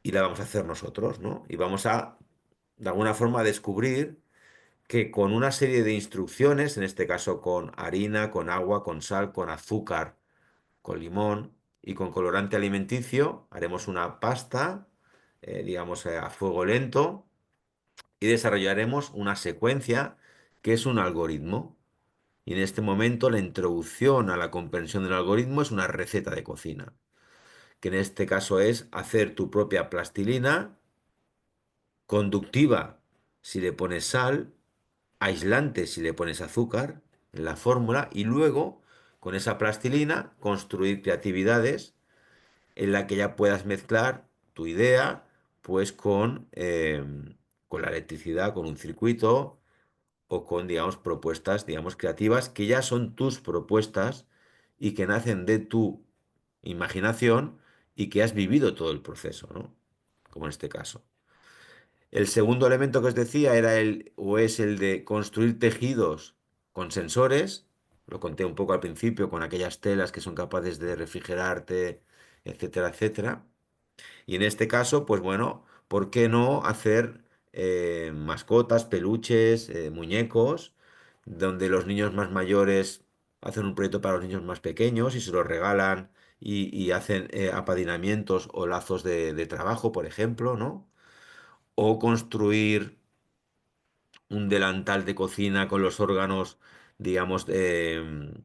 y la vamos a hacer nosotros, ¿no? Y vamos a, de alguna forma, descubrir que con una serie de instrucciones, en este caso con harina, con agua, con sal, con azúcar, con limón y con colorante alimenticio, haremos una pasta, digamos, a fuego lento, y desarrollaremos una secuencia qué es un algoritmo. Y en este momento la introducción a la comprensión del algoritmo es una receta de cocina, que en este caso es hacer tu propia plastilina conductiva si le pones sal, aislante si le pones azúcar en la fórmula y luego con esa plastilina construir creatividades en la que ya puedas mezclar tu idea pues con la electricidad, con un circuito o con, digamos, propuestas, digamos, creativas que ya son tus propuestas y que nacen de tu imaginación y que has vivido todo el proceso, ¿no? Como en este caso. El segundo elemento que os decía era o es el de construir tejidos con sensores. Lo conté un poco al principio con aquellas telas que son capaces de refrigerarte, etcétera, etcétera. Y en este caso, pues bueno, ¿por qué no hacer mascotas, peluches, muñecos, donde los niños más mayores hacen un proyecto para los niños más pequeños y se los regalan y hacen apadrinamientos o lazos de trabajo, por ejemplo, ¿no? O construir un delantal de cocina con los órganos, digamos, eh,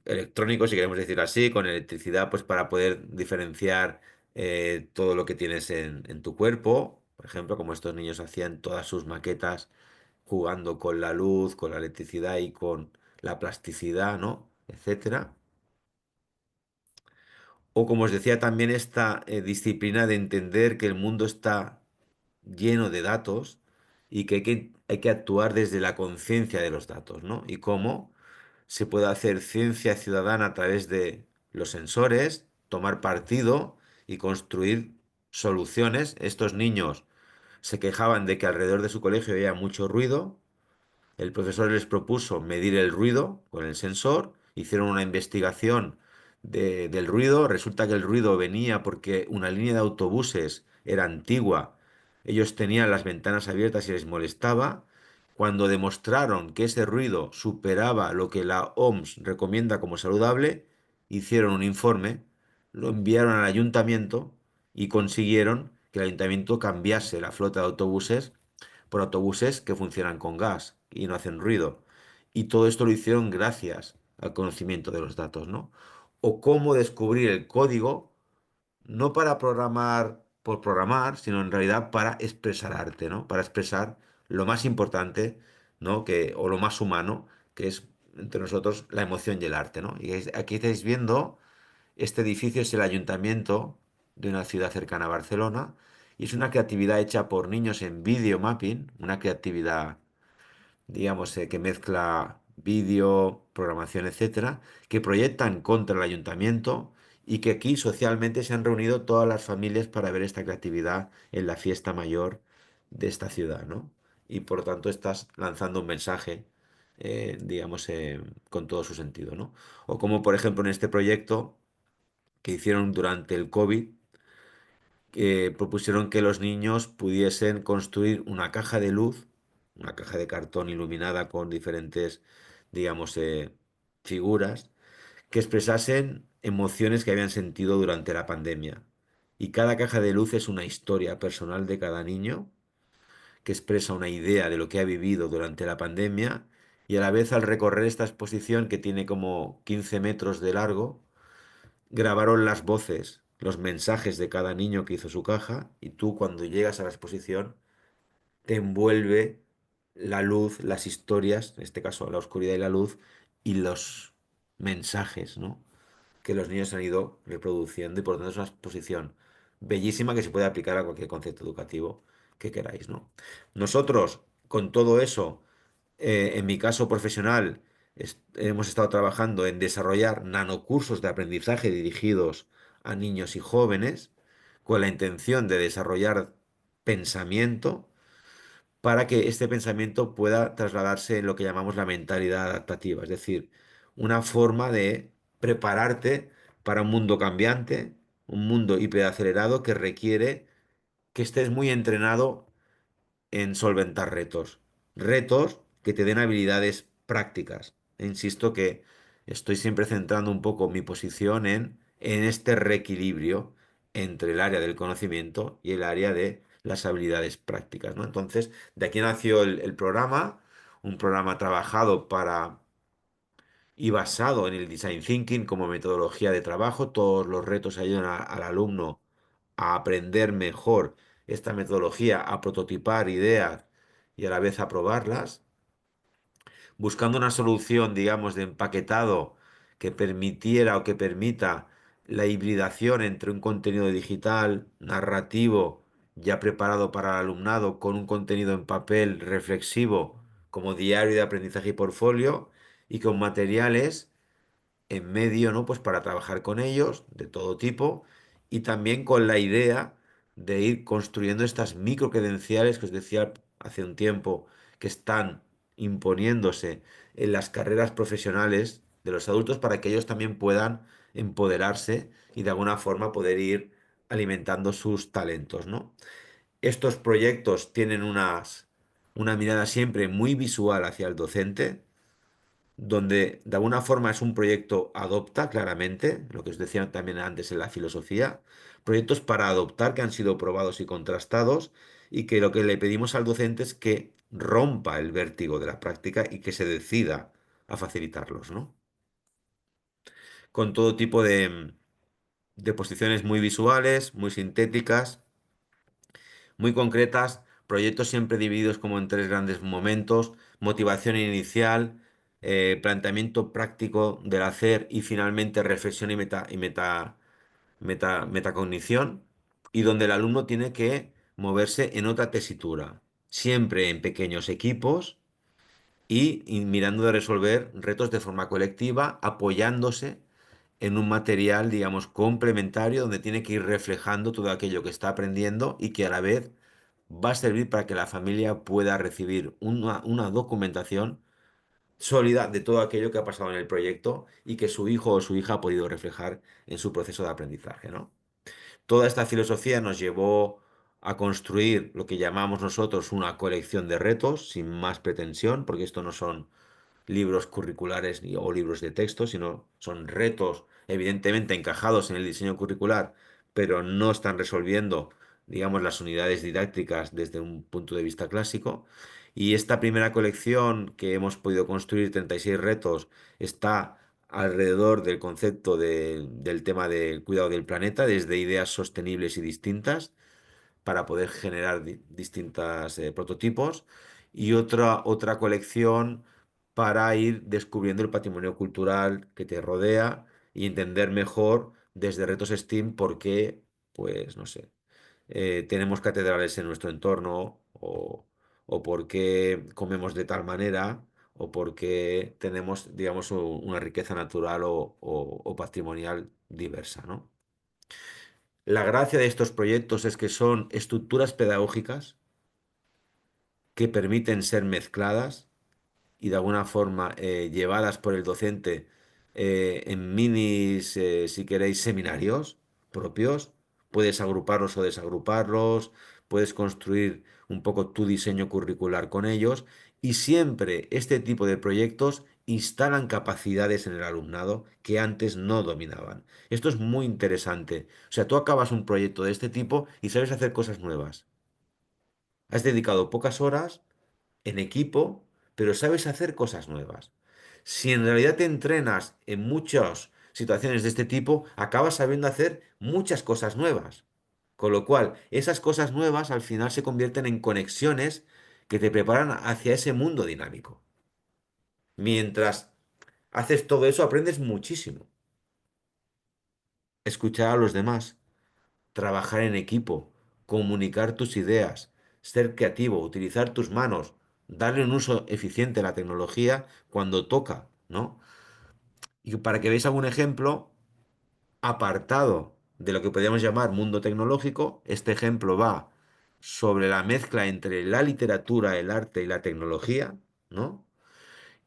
electrónicos, si queremos decir así, con electricidad, pues para poder diferenciar todo lo que tienes en tu cuerpo. Por ejemplo, como estos niños hacían todas sus maquetas jugando con la luz, con la electricidad y con la plasticidad, ¿no? Etcétera. O como os decía, también esta disciplina de entender que el mundo está lleno de datos y que hay que actuar desde la conciencia de los datos, ¿no? Y cómo se puede hacer ciencia ciudadana a través de los sensores, tomar partido y construir soluciones. Estos niños se quejaban de que alrededor de su colegio había mucho ruido. El profesor les propuso medir el ruido con el sensor, hicieron una investigación del ruido, resulta que el ruido venía porque una línea de autobuses era antigua, ellos tenían las ventanas abiertas y les molestaba. Cuando demostraron que ese ruido superaba lo que la OMS recomienda como saludable, hicieron un informe, lo enviaron al ayuntamiento y consiguieron que el ayuntamiento cambiase la flota de autobuses por autobuses que funcionan con gas y no hacen ruido. Y todo esto lo hicieron gracias al conocimiento de los datos, ¿no? O cómo descubrir el código, no para programar por programar, sino en realidad para expresar arte, ¿no? Para expresar lo más importante, ¿no? O lo más humano, que es entre nosotros la emoción y el arte, ¿no? Y aquí estáis viendo, este edificio es el ayuntamiento de una ciudad cercana a Barcelona y es una creatividad hecha por niños en video mapping, una creatividad, digamos, que mezcla vídeo, programación, etcétera, que proyectan contra el ayuntamiento y que aquí socialmente se han reunido todas las familias para ver esta creatividad en la fiesta mayor de esta ciudad, ¿no? Y por tanto estás lanzando un mensaje, digamos, con todo su sentido, ¿no? O como por ejemplo en este proyecto que hicieron durante el COVID, que propusieron que los niños pudiesen construir una caja de luz, una caja de cartón iluminada con diferentes, digamos, figuras, que expresasen emociones que habían sentido durante la pandemia. Y cada caja de luz es una historia personal de cada niño que expresa una idea de lo que ha vivido durante la pandemia y a la vez al recorrer esta exposición que tiene como 15 metros de largo, grabaron las voces, los mensajes de cada niño que hizo su caja y tú cuando llegas a la exposición te envuelve la luz, las historias, en este caso la oscuridad y la luz y los mensajes, ¿no? Que los niños han ido reproduciendo y por lo tanto es una exposición bellísima que se puede aplicar a cualquier concepto educativo que queráis, ¿no? Nosotros, con todo eso, en mi caso profesional, hemos estado trabajando en desarrollar nanocursos de aprendizaje dirigidos a niños y jóvenes con la intención de desarrollar pensamiento para que este pensamiento pueda trasladarse en lo que llamamos la mentalidad adaptativa, es decir, una forma de prepararte para un mundo cambiante, un mundo hiperacelerado que requiere que estés muy entrenado en solventar retos. Retos que te den habilidades prácticas. E insisto que estoy siempre centrando un poco mi posición en este reequilibrio entre el área del conocimiento y el área de las habilidades prácticas, ¿no? Entonces, de aquí nació el programa, un programa trabajado para y basado en el Design Thinking como metodología de trabajo. Todos los retos ayudan al alumno a aprender mejor esta metodología, a prototipar ideas y a la vez a probarlas, buscando una solución, digamos, de empaquetado que permitiera o que permita la hibridación entre un contenido digital, narrativo, ya preparado para el alumnado, con un contenido en papel reflexivo, como diario de aprendizaje y portfolio, y con materiales en medio, ¿no? Pues para trabajar con ellos de todo tipo y también con la idea de ir construyendo estas micro credenciales que os decía hace un tiempo que están imponiéndose en las carreras profesionales de los adultos para que ellos también puedan empoderarse y de alguna forma poder ir alimentando sus talentos, ¿no? Estos proyectos tienen una mirada siempre muy visual hacia el docente, donde de alguna forma es un proyecto adopta claramente, lo que os decía también antes en la filosofía, proyectos para adoptar que han sido probados y contrastados y que lo que le pedimos al docente es que rompa el vértigo de la práctica y que se decida a facilitarlos, ¿no? Con todo tipo de posiciones muy visuales, muy sintéticas, muy concretas, proyectos siempre divididos como en tres grandes momentos: motivación inicial, planteamiento práctico del hacer y finalmente reflexión y metacognición, y donde el alumno tiene que moverse en otra tesitura, siempre en pequeños equipos y mirando de resolver retos de forma colectiva, apoyándose en un material, digamos, complementario donde tiene que ir reflejando todo aquello que está aprendiendo y que a la vez va a servir para que la familia pueda recibir una documentación sólida de todo aquello que ha pasado en el proyecto y que su hijo o su hija ha podido reflejar en su proceso de aprendizaje, ¿no? Toda esta filosofía nos llevó a construir lo que llamamos nosotros una colección de retos, sin más pretensión, porque esto no son libros curriculares o libros de texto, sino son retos evidentemente encajados en el diseño curricular, pero no están resolviendo, digamos, las unidades didácticas desde un punto de vista clásico. Y esta primera colección que hemos podido construir, 36 retos, está alrededor del concepto del tema del cuidado del planeta, desde ideas sostenibles y distintas para poder generar distintos prototipos, y otra colección para ir descubriendo el patrimonio cultural que te rodea y entender mejor desde retos STEAM por qué, pues no sé, tenemos catedrales en nuestro entorno, o por qué comemos de tal manera, o por qué tenemos, digamos, una riqueza natural o patrimonial diversa, ¿no? La gracia de estos proyectos es que son estructuras pedagógicas que permiten ser mezcladas y de alguna forma llevadas por el docente en minis, si queréis, seminarios propios. Puedes agruparlos o desagruparlos, puedes construir un poco tu diseño curricular con ellos, y siempre este tipo de proyectos instalan capacidades en el alumnado que antes no dominaban. Esto es muy interesante. O sea, tú acabas un proyecto de este tipo y sabes hacer cosas nuevas. Has dedicado pocas horas en equipo, pero sabes hacer cosas nuevas. Si en realidad te entrenas en muchas situaciones de este tipo, acabas sabiendo hacer muchas cosas nuevas. Con lo cual, esas cosas nuevas al final se convierten en conexiones que te preparan hacia ese mundo dinámico. Mientras haces todo eso, aprendes muchísimo. Escuchar a los demás, trabajar en equipo, comunicar tus ideas, ser creativo, utilizar tus manos, darle un uso eficiente a la tecnología cuando toca, ¿no? Y para que veáis algún ejemplo, apartado de lo que podríamos llamar mundo tecnológico, este ejemplo va sobre la mezcla entre la literatura, el arte y la tecnología, ¿no?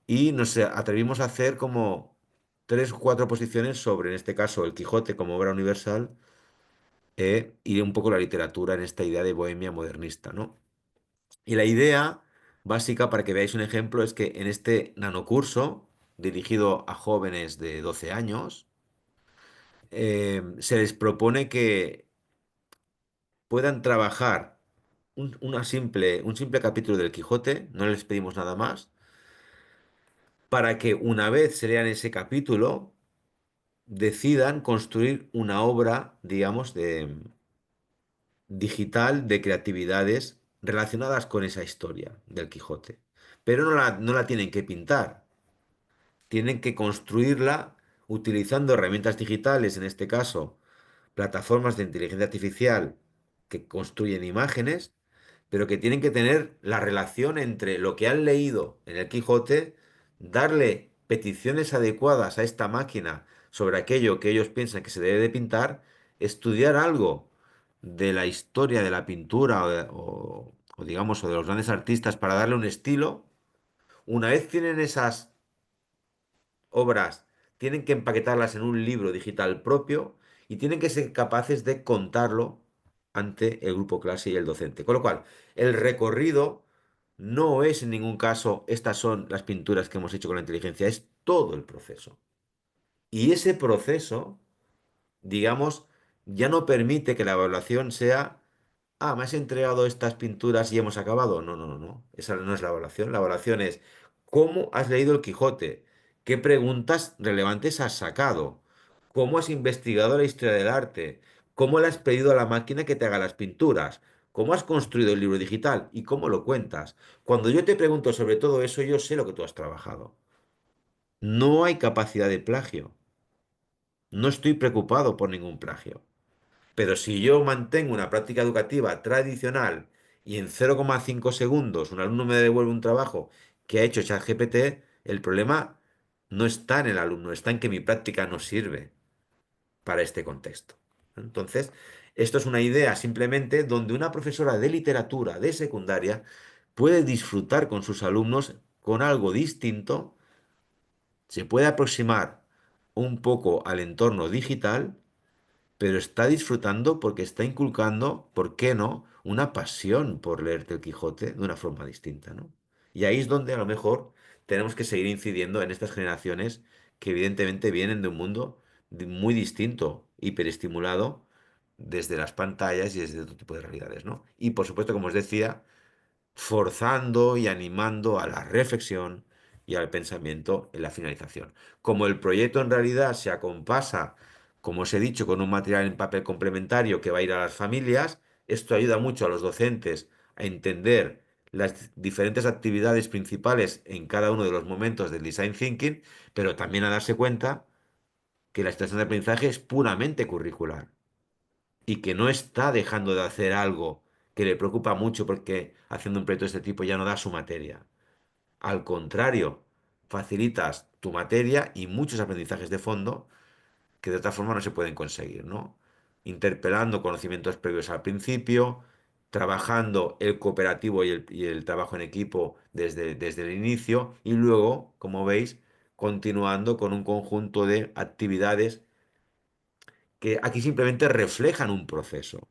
Y nos atrevimos a hacer como tres o cuatro posiciones sobre, en este caso, el Quijote como obra universal, y un poco la literatura en esta idea de bohemia modernista, ¿no? Y la idea básica, para que veáis un ejemplo, es que en este nanocurso, dirigido a jóvenes de 12 años, se les propone que puedan trabajar un simple capítulo del Quijote, no les pedimos nada más, para que una vez se lean ese capítulo, decidan construir una obra, digamos, digital de creatividades relacionadas con esa historia del Quijote. Pero no la tienen que pintar, tienen que construirla utilizando herramientas digitales, en este caso, plataformas de inteligencia artificial que construyen imágenes, pero que tienen que tener la relación entre lo que han leído en el Quijote, darle peticiones adecuadas a esta máquina sobre aquello que ellos piensan que se debe de pintar, estudiar algo de la historia de la pintura o digamos, o de los grandes artistas para darle un estilo. Una vez tienen esas obras, tienen que empaquetarlas en un libro digital propio y tienen que ser capaces de contarlo ante el grupo clase y el docente. Con lo cual, el recorrido no es en ningún caso, estas son las pinturas que hemos hecho con la inteligencia, es todo el proceso. Y ese proceso, digamos, ya no permite que la evaluación sea, ah, me has entregado estas pinturas y hemos acabado. No, no, no, no. Esa no es la evaluación. La evaluación es cómo has leído el Quijote, qué preguntas relevantes has sacado, cómo has investigado la historia del arte, cómo le has pedido a la máquina que te haga las pinturas, cómo has construido el libro digital y cómo lo cuentas. Cuando yo te pregunto sobre todo eso, yo sé lo que tú has trabajado. No hay capacidad de plagio. No estoy preocupado por ningún plagio. Pero si yo mantengo una práctica educativa tradicional y en 0,5 segundos un alumno me devuelve un trabajo que ha hecho ChatGPT, el problema no está en el alumno, está en que mi práctica no sirve para este contexto. Entonces, esto es una idea simplemente donde una profesora de literatura de secundaria puede disfrutar con sus alumnos con algo distinto, se puede aproximar un poco al entorno digital, pero está disfrutando porque está inculcando, ¿por qué no?, una pasión por leerte el Quijote de una forma distinta, ¿no? Y ahí es donde a lo mejor tenemos que seguir incidiendo en estas generaciones que evidentemente vienen de un mundo muy distinto, hiperestimulado desde las pantallas y desde otro tipo de realidades, ¿no? Y por supuesto, como os decía, forzando y animando a la reflexión y al pensamiento en la finalización. Como el proyecto en realidad se acompasa, como os he dicho, con un material en papel complementario que va a ir a las familias, esto ayuda mucho a los docentes a entender las diferentes actividades principales en cada uno de los momentos del design thinking, pero también a darse cuenta que la estación de aprendizaje es puramente curricular y que no está dejando de hacer algo que le preocupa mucho porque haciendo un proyecto de este tipo ya no da su materia. Al contrario, facilitas tu materia y muchos aprendizajes de fondo que de otra forma no se pueden conseguir, ¿no? Interpelando conocimientos previos al principio, trabajando el cooperativo y el trabajo en equipo desde el inicio y luego, como veis, continuando con un conjunto de actividades que aquí simplemente reflejan un proceso.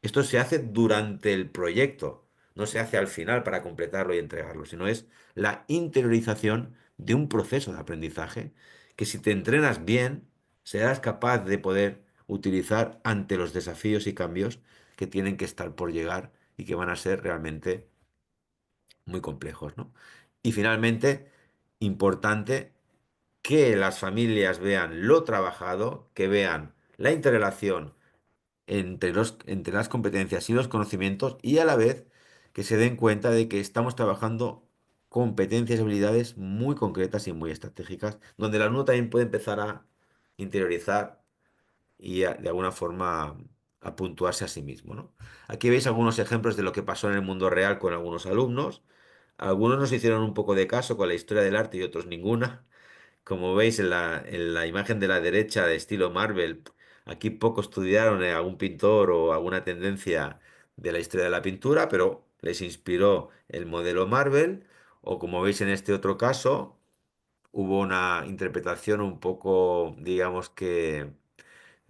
Esto se hace durante el proyecto, no se hace al final para completarlo y entregarlo, sino es la interiorización de un proceso de aprendizaje que si te entrenas bien, serás capaz de poder utilizar ante los desafíos y cambios que tienen que estar por llegar y que van a ser realmente muy complejos, ¿no? Y finalmente, importante que las familias vean lo trabajado, que vean la interrelación entre las competencias y los conocimientos y a la vez que se den cuenta de que estamos trabajando competencias y habilidades muy concretas y muy estratégicas, donde el alumno también puede empezar a interiorizar y de alguna forma a puntuarse a sí mismo, ¿no? Aquí veis algunos ejemplos de lo que pasó en el mundo real con algunos alumnos. Algunos nos hicieron un poco de caso con la historia del arte y otros ninguna. Como veis en la imagen de la derecha de estilo Marvel, aquí poco estudiaron algún pintor o alguna tendencia de la historia de la pintura, pero les inspiró el modelo Marvel. O como veis en este otro caso, hubo una interpretación un poco, digamos que,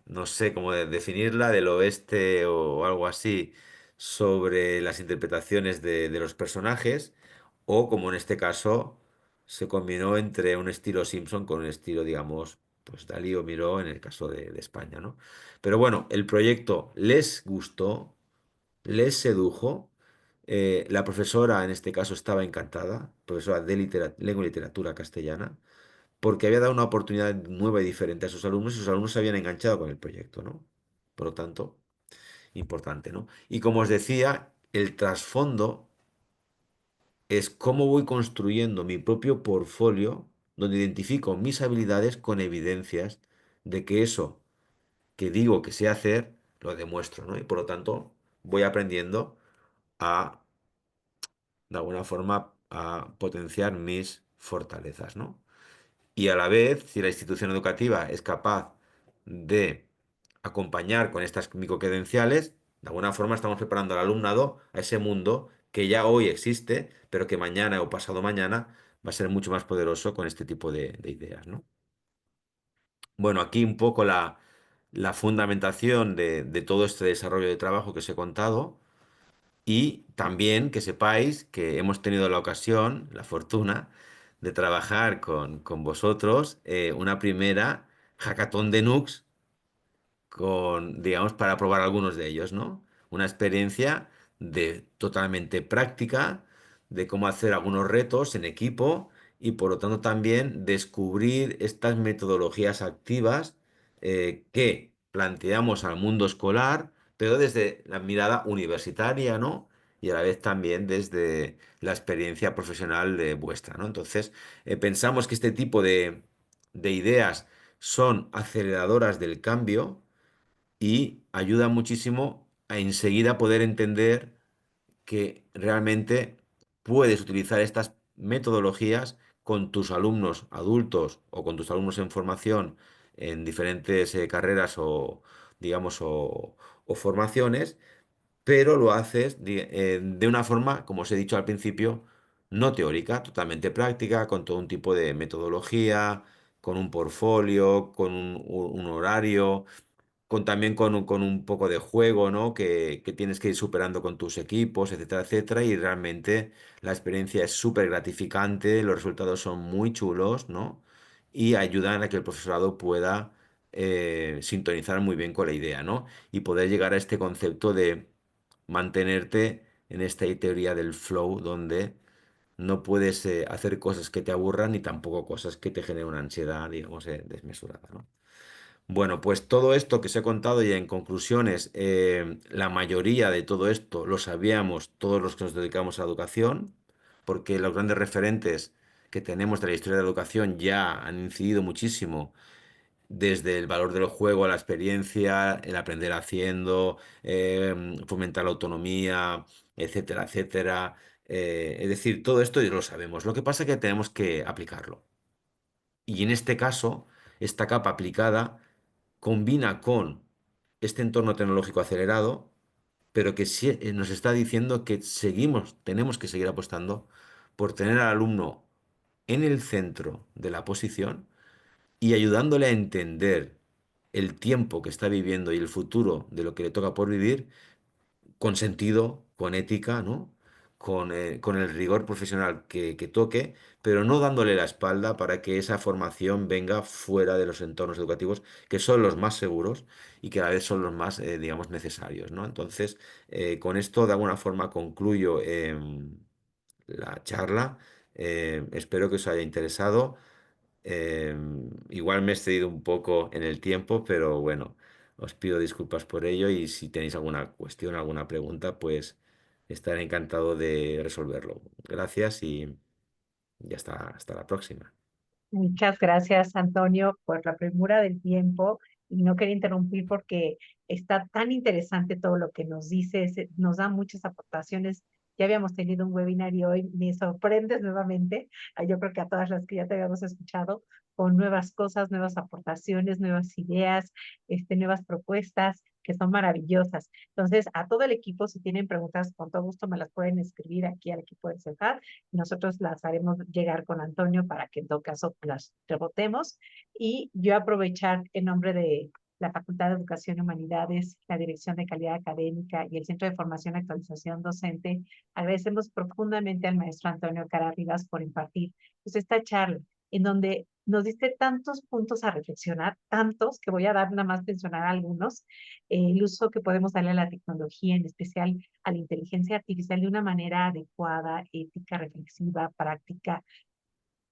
no sé cómo definirla, del oeste o algo así, sobre las interpretaciones de los personajes, o como en este caso se combinó entre un estilo Simpson con un estilo, digamos, pues Dalí o Miró en el caso de España, ¿no? Pero bueno, el proyecto les gustó, les sedujo. La profesora en este caso estaba encantada, profesora de lengua y literatura castellana, porque había dado una oportunidad nueva y diferente a sus alumnos y sus alumnos se habían enganchado con el proyecto, ¿no? Por lo tanto, importante, ¿no? Y como os decía, el trasfondo es cómo voy construyendo mi propio portfolio, donde identifico mis habilidades con evidencias de que eso que digo que sé hacer, lo demuestro, ¿no? Y por lo tanto, voy aprendiendo a, de alguna forma, a potenciar mis fortalezas, ¿no? Y a la vez, si la institución educativa es capaz de acompañar con estas microcredenciales, de alguna forma estamos preparando al alumnado a ese mundo que ya hoy existe, pero que mañana o pasado mañana va a ser mucho más poderoso con este tipo de ideas, ¿no? Bueno, aquí un poco la fundamentación de todo este desarrollo de trabajo que os he contado. Y también que sepáis que hemos tenido la ocasión, la fortuna, de trabajar con vosotros una primera hackathon de Nux con, digamos, para probar algunos de ellos, ¿no? Una experiencia de totalmente práctica, de cómo hacer algunos retos en equipo y por lo tanto también descubrir estas metodologías activas que planteamos al mundo escolar, pero desde la mirada universitaria, ¿no? Y a la vez también desde la experiencia profesional de vuestra, ¿no? Entonces, pensamos que este tipo de ideas son aceleradoras del cambio y ayuda muchísimo a enseguida poder entender que realmente puedes utilizar estas metodologías con tus alumnos adultos o con tus alumnos en formación en diferentes carreras o, digamos, o formaciones, pero lo haces de una forma, como os he dicho al principio, no teórica, totalmente práctica, con todo un tipo de metodología, con un portfolio, con un horario también con un poco de juego, ¿no? Que tienes que ir superando con tus equipos, etcétera, etcétera. Y realmente la experiencia es súper gratificante, los resultados son muy chulos, ¿no? Y ayudan a que el profesorado pueda sintonizar muy bien con la idea, ¿no? Y poder llegar a este concepto de mantenerte en esta teoría del flow, donde no puedes hacer cosas que te aburran ni tampoco cosas que te generen una ansiedad, digamos, desmesurada, ¿no? Bueno, pues todo esto que os he contado y en conclusiones, la mayoría de todo esto lo sabíamos todos los que nos dedicamos a la educación, porque los grandes referentes que tenemos de la historia de la educación ya han incidido muchísimo, desde el valor del juego a la experiencia, el aprender haciendo, fomentar la autonomía, etcétera, etcétera. Es decir, todo esto ya lo sabemos. Lo que pasa es que tenemos que aplicarlo. Y en este caso, esta capa aplicada combina con este entorno tecnológico acelerado, pero que nos está diciendo que tenemos que seguir apostando por tener al alumno en el centro de la posición y ayudándole a entender el tiempo que está viviendo y el futuro de lo que le toca por vivir con sentido, con ética, ¿no? Con el rigor profesional que toque, pero no dándole la espalda para que esa formación venga fuera de los entornos educativos, que son los más seguros y que a la vez son los más, digamos, necesarios, ¿no? Entonces, con esto, de alguna forma, concluyo la charla. Espero que os haya interesado. Igual me he excedido un poco en el tiempo, pero bueno, os pido disculpas por ello y si tenéis alguna cuestión, alguna pregunta, pues estaré encantado de resolverlo. Gracias y ya está, hasta la próxima. Muchas gracias, Antonio, por la premura del tiempo y no quería interrumpir porque está tan interesante todo lo que nos dices, nos da muchas aportaciones. Ya habíamos tenido un webinar y hoy me sorprendes nuevamente. Yo creo que a todas las que ya te habíamos escuchado, con nuevas cosas, nuevas aportaciones, nuevas ideas, nuevas propuestas que son maravillosas. Entonces, a todo el equipo, si tienen preguntas, con todo gusto me las pueden escribir aquí al equipo del CEFAD. Nosotros las haremos llegar con Antonio para que en todo caso las rebotemos. Y yo aprovechar en nombre de la Facultad de Educación y Humanidades, la Dirección de Calidad Académica y el Centro de Formación y Actualización Docente, agradecemos profundamente al maestro Antonio Cara Rivas por impartir pues, esta charla en donde nos diste tantos puntos a reflexionar, tantos que voy a dar nada más mencionar algunos, el uso que podemos darle a la tecnología, en especial a la inteligencia artificial de una manera adecuada, ética, reflexiva, práctica,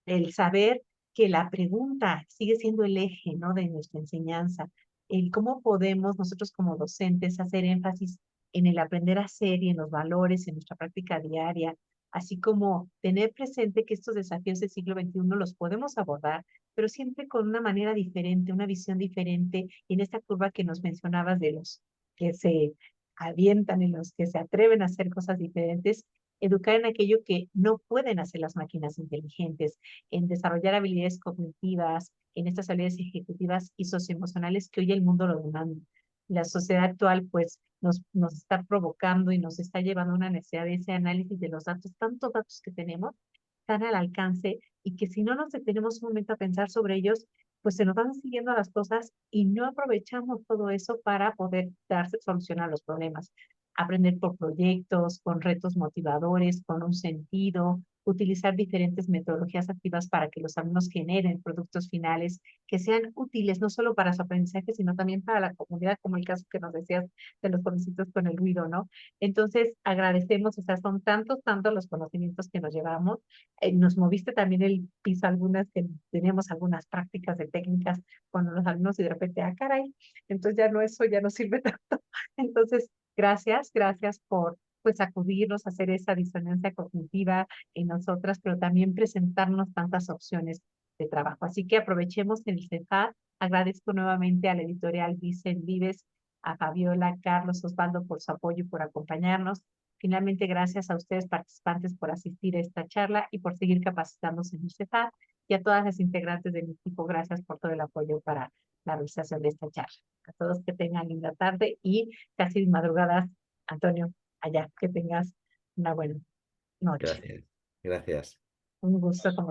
el saber que la pregunta sigue siendo el eje, ¿no?, de nuestra enseñanza, el cómo podemos nosotros como docentes hacer énfasis en el aprender a hacer y en los valores, en nuestra práctica diaria, así como tener presente que estos desafíos del siglo XXI los podemos abordar, pero siempre con una manera diferente, una visión diferente, y en esta curva que nos mencionabas de los que se avientan, en los que se atreven a hacer cosas diferentes, educar en aquello que no pueden hacer las máquinas inteligentes, en desarrollar habilidades cognitivas, en estas habilidades ejecutivas y socioemocionales que hoy el mundo lo demanda. La sociedad actual, pues, nos está provocando y nos está llevando a una necesidad de ese análisis de los datos, tantos datos que tenemos, están al alcance y que si no nos detenemos un momento a pensar sobre ellos, pues se nos van siguiendo las cosas y no aprovechamos todo eso para poder darse solución a los problemas. Aprender por proyectos, con retos motivadores, con un sentido, utilizar diferentes metodologías activas para que los alumnos generen productos finales que sean útiles no solo para su aprendizaje, sino también para la comunidad, como el caso que nos decías de los jovencitos con el ruido, ¿no? Entonces, agradecemos, o sea, son tantos los conocimientos que nos llevamos. Nos moviste también el piso algunas que teníamos algunas prácticas de técnicas con los alumnos y de repente, ah, caray, entonces ya no, eso ya no sirve tanto. Entonces, gracias por pues acudirnos a hacer esa disonancia cognitiva en nosotras, pero también presentarnos tantas opciones de trabajo. Así que aprovechemos el CEFAD. Agradezco nuevamente a la editorial Vicen Vives, a Fabiola, Carlos, Osvaldo por su apoyo y por acompañarnos. Finalmente, gracias a ustedes participantes por asistir a esta charla y por seguir capacitándose en el CEFAD, y a todas las integrantes de mi equipo, gracias por todo el apoyo para la realización de esta charla. A todos que tengan linda tarde y casi madrugadas, Antonio, allá, que tengas una buena noche. Gracias. Gracias. Un gusto como